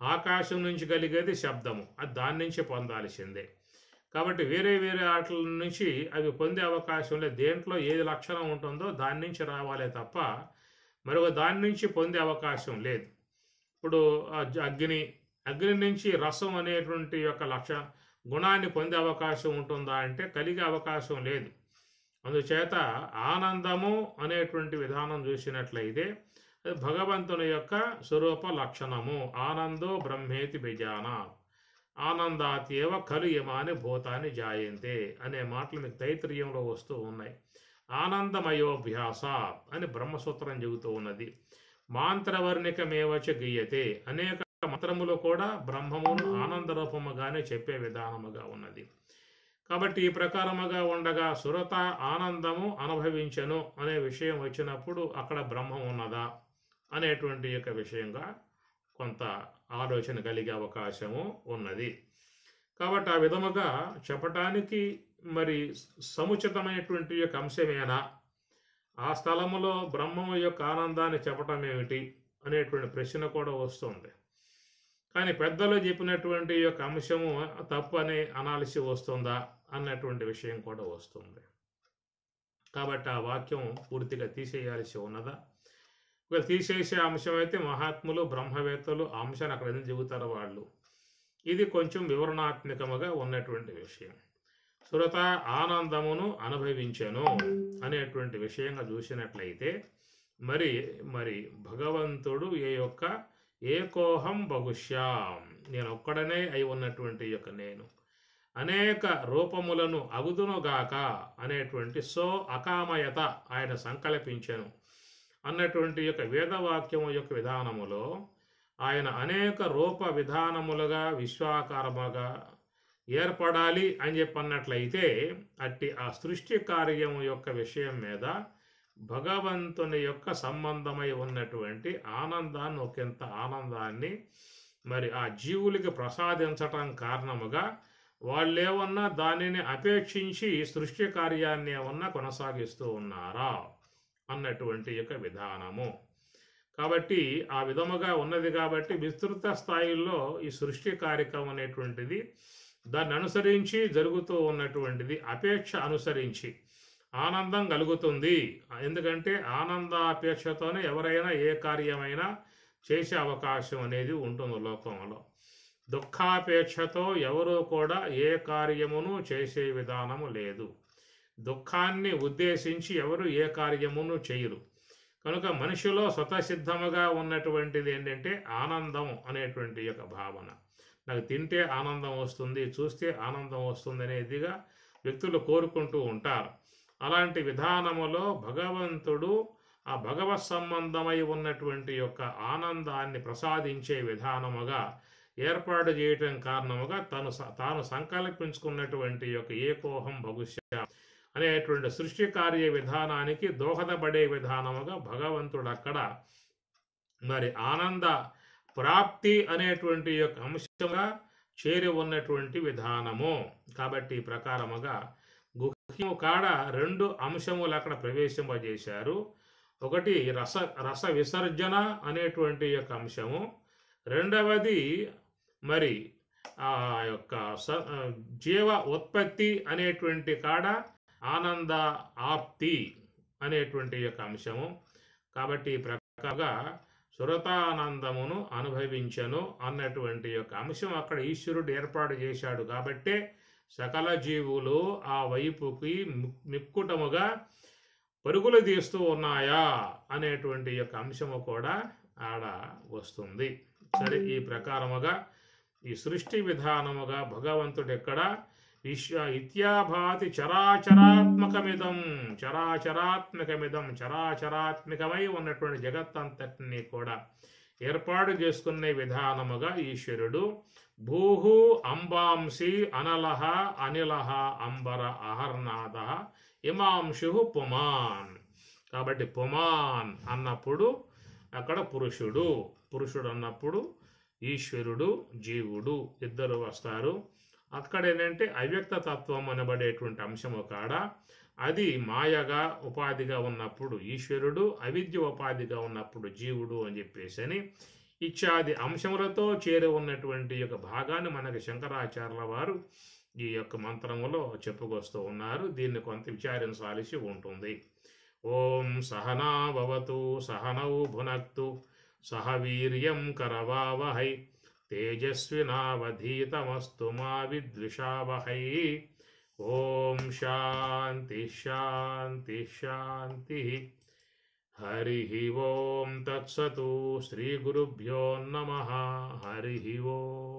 ఆకాశం నుంచి కలిగేది శబ్దము, అది దాని నుంచి పొందాల్సిందే. కాబట్టి వేరే వేరే వాటి నుంచి అవి పొందే అవకాశం లేదు. దేంట్లో ఏది లక్షణం ఉంటుందో దాని నుంచి రావాలే తప్ప మరొక దాని నుంచి పొందే అవకాశం లేదు. ఇప్పుడు అగ్ని నుంచి రసం అనేటువంటి యొక్క గుణాన్ని పొందే అవకాశం ఉంటుందా అంటే కలిగే అవకాశం లేదు. అందుచేత ఆనందము అనేటువంటి విధానం చూసినట్లయితే అది భగవంతుని యొక్క స్వరూప లక్షణము. ఆనందో బ్రహ్మేతి బిజానాత్ ఆనందాత్యేవ ఖలు యమాని భూతాన్ని జాయంతే అనే మాటలు మీకు తైత్రీయంలో వస్తూ ఉన్నాయి. ఆనందమయోభ్యాస అని బ్రహ్మసూత్రం చెబుతూ ఉన్నది. మాంత్రవర్ణికమేవచ గీయతే అనేక మంత్రములు కూడా బ్రహ్మమును ఆనంద రూపముగానే చెప్పే విధానముగా ఉన్నది. కాబట్టి ఈ ప్రకారముగా ఉండగా సురత ఆనందము అనుభవించను అనే విషయం వచ్చినప్పుడు అక్కడ బ్రహ్మం ఉన్నదా అనేటువంటి యొక్క విషయంగా కొంత ఆలోచన కలిగే అవకాశము ఉన్నది. కాబట్టి ఆ విధముగా చెప్పటానికి మరి సముచితమైనటువంటి యొక్క అంశమేనా, ఆ స్థలములో బ్రహ్మము యొక్క ఆనందాన్ని చెప్పటం ఏమిటి అనేటువంటి ప్రశ్న కూడా వస్తుంది. కానీ పెద్దలు చెప్పినటువంటి యొక్క అంశము తప్పు అనే అనాలిసి వస్తుందా అన్నటువంటి విషయం కూడా వస్తుంది. కాబట్టి ఆ వాక్యం పూర్తిగా తీసేయాల్సి ఉన్నదా? ఒకవేళ తీసేసే అంశం అయితే మహాత్ములు బ్రహ్మవేత్తలు ఆ అంశాన్ని అక్కడ ఎందుకు చెబుతారు వాళ్ళు. ఇది కొంచెం వివరణాత్మకముగా ఉన్నటువంటి విషయం. సురత ఆనందమును అనుభవించను అనేటువంటి విషయంగా చూసినట్లయితే మరి మరి భగవంతుడు ఏకోహం బహుశ్యాం, నేను ఒక్కడనే అయి ఉన్నటువంటి యొక్క నేను అనేక రూపములను అగుదునుగాక అనేటువంటి అకామయత ఆయన సంకల్పించెను అన్నటువంటి యొక్క వేదవాక్యము యొక్క విధానములో ఆయన అనేక రూప విధానములుగా విశ్వాకారముగా ఏర్పడాలి అని చెప్పన్నట్లయితే అట్టి ఆ సృష్టి కార్యము యొక్క విషయం మీద భగవంతుని యొక్క సంబంధమై ఉన్నటువంటి ఆనందాన్ని ఒకంత ఆనందాన్ని మరి ఆ జీవులకి ప్రసాదించటం కారణముగా వాళ్ళేమన్నా దానిని అపేక్షించి సృష్టి కార్యాన్ని ఏమన్నా కొనసాగిస్తూ ఉన్నారా అన్నటువంటి యొక్క విధానము. కాబట్టి ఆ విధముగా ఉన్నది కాబట్టి విస్తృత స్థాయిలో ఈ సృష్టి కార్యక్రమం అనేటువంటిది దాన్ని అనుసరించి జరుగుతూ ఉన్నటువంటిది అపేక్ష అనుసరించి ఆనందం కలుగుతుంది. ఎందుకంటే ఆనందాపేక్షతోనే ఎవరైనా ఏ కార్యమైనా చేసే అవకాశం అనేది ఉంటుంది లోకంలో. దుఃఖాపేక్షతో ఎవరూ కూడా ఏ కార్యమును చేసే విధానము లేదు. దుఃఖాన్ని ఉద్దేశించి ఎవరు ఏ కార్యమును చేయరు. కనుక మనిషిలో స్వతసిద్ధముగా ఉన్నటువంటిది ఏంటంటే ఆనందం అనేటువంటి యొక్క భావన. నాకు తింటే ఆనందం వస్తుంది, చూస్తే ఆనందం వస్తుంది అనేదిగా వ్యక్తులు కోరుకుంటూ ఉంటారు. అలాంటి విధానములో భగవంతుడు ఆ భగవత్ సంబంధమై ఉన్నటువంటి యొక్క ఆనందాన్ని ప్రసాదించే విధానముగా ఏర్పాటు చేయటం కారణముగా తాను సంకల్పించుకున్నటువంటి యొక్క ఏకోహం భవిష్య అనేటువంటి సృష్టి కార్య విధానానికి దోహదపడే విధానముగా భగవంతుడు అక్కడ మరి ఆనంద ప్రాప్తి అనేటువంటి యొక్క అంశంగా చేరి ఉన్నటువంటి విధానము. కాబట్టి ఈ ప్రకారముగా గుహ్యము కాడ రెండు అంశములు అక్కడ ప్రవేశింపజేశారు. ఒకటి రస విసర్జన అనేటువంటి యొక్క అంశము, రెండవది మరి ఆ యొక్క జీవ ఉత్పత్తి అనేటువంటి కాడ ఆనంద ఆప్తి అనేటువంటి యొక్క అంశము. కాబట్టి ఈ ప్రకారంగా సురతానందమును అనుభవించను అన్నటువంటి యొక్క అంశం అక్కడ ఈశ్వరుడు ఏర్పాటు చేశాడు. కాబట్టే సకల జీవులు ఆ వైపుకి మిక్కుటముగా పరుగులు తీస్తూ ఉన్నాయా అనేటువంటి యొక్క అంశము కూడా ఆడ వస్తుంది. సరే, ఈ ప్రకారముగా ఈ సృష్టి విధానముగా భగవంతుడు ఎక్కడ ఇత్యాభాతి చరాచరాత్మకమై ఉన్నటువంటి జగత్తంతటిని కూడా ఏర్పాటు చేసుకునే విధానముగా ఈశ్వరుడు భూహు అంబాంసి అనలహ అనిలహ అంబర అహర్నాథ ఇమాంశు పుమాన్. కాబట్టి పుమాన్ అన్నప్పుడు అక్కడ పురుషుడు అన్నప్పుడు ఈశ్వరుడు జీవుడు ఇద్దరు వస్తారు. అక్కడ ఏంటంటే అవ్యక్త తత్వం అనబడేటువంటి అంశము కాడ అది మాయగా ఉపాధిగా ఉన్నప్పుడు ఈశ్వరుడు, అవిద్య ఉపాధిగా ఉన్నప్పుడు జీవుడు అని చెప్పేసి ఇత్యాది అంశములతో చేరి ఉన్నటువంటి యొక్క భాగాన్ని మనకి శంకరాచార్యుల వారు ఈ యొక్క మంత్రములో చెప్పుకొస్తూ ఉన్నారు. దీన్ని కొంత విచారించాల్సి ఉంటుంది. ఓం సహనా భవతు సహనౌ భునక్తు సహ వీర్యం కరవావహై తేజస్వినావధీతమస్తు మా విద్విషావహై. ఓం శాంతి శాంతి శాంతి. హరి ఓం తత్సతు. శ్రీ గురుభ్యో నమః. హరి ఓం.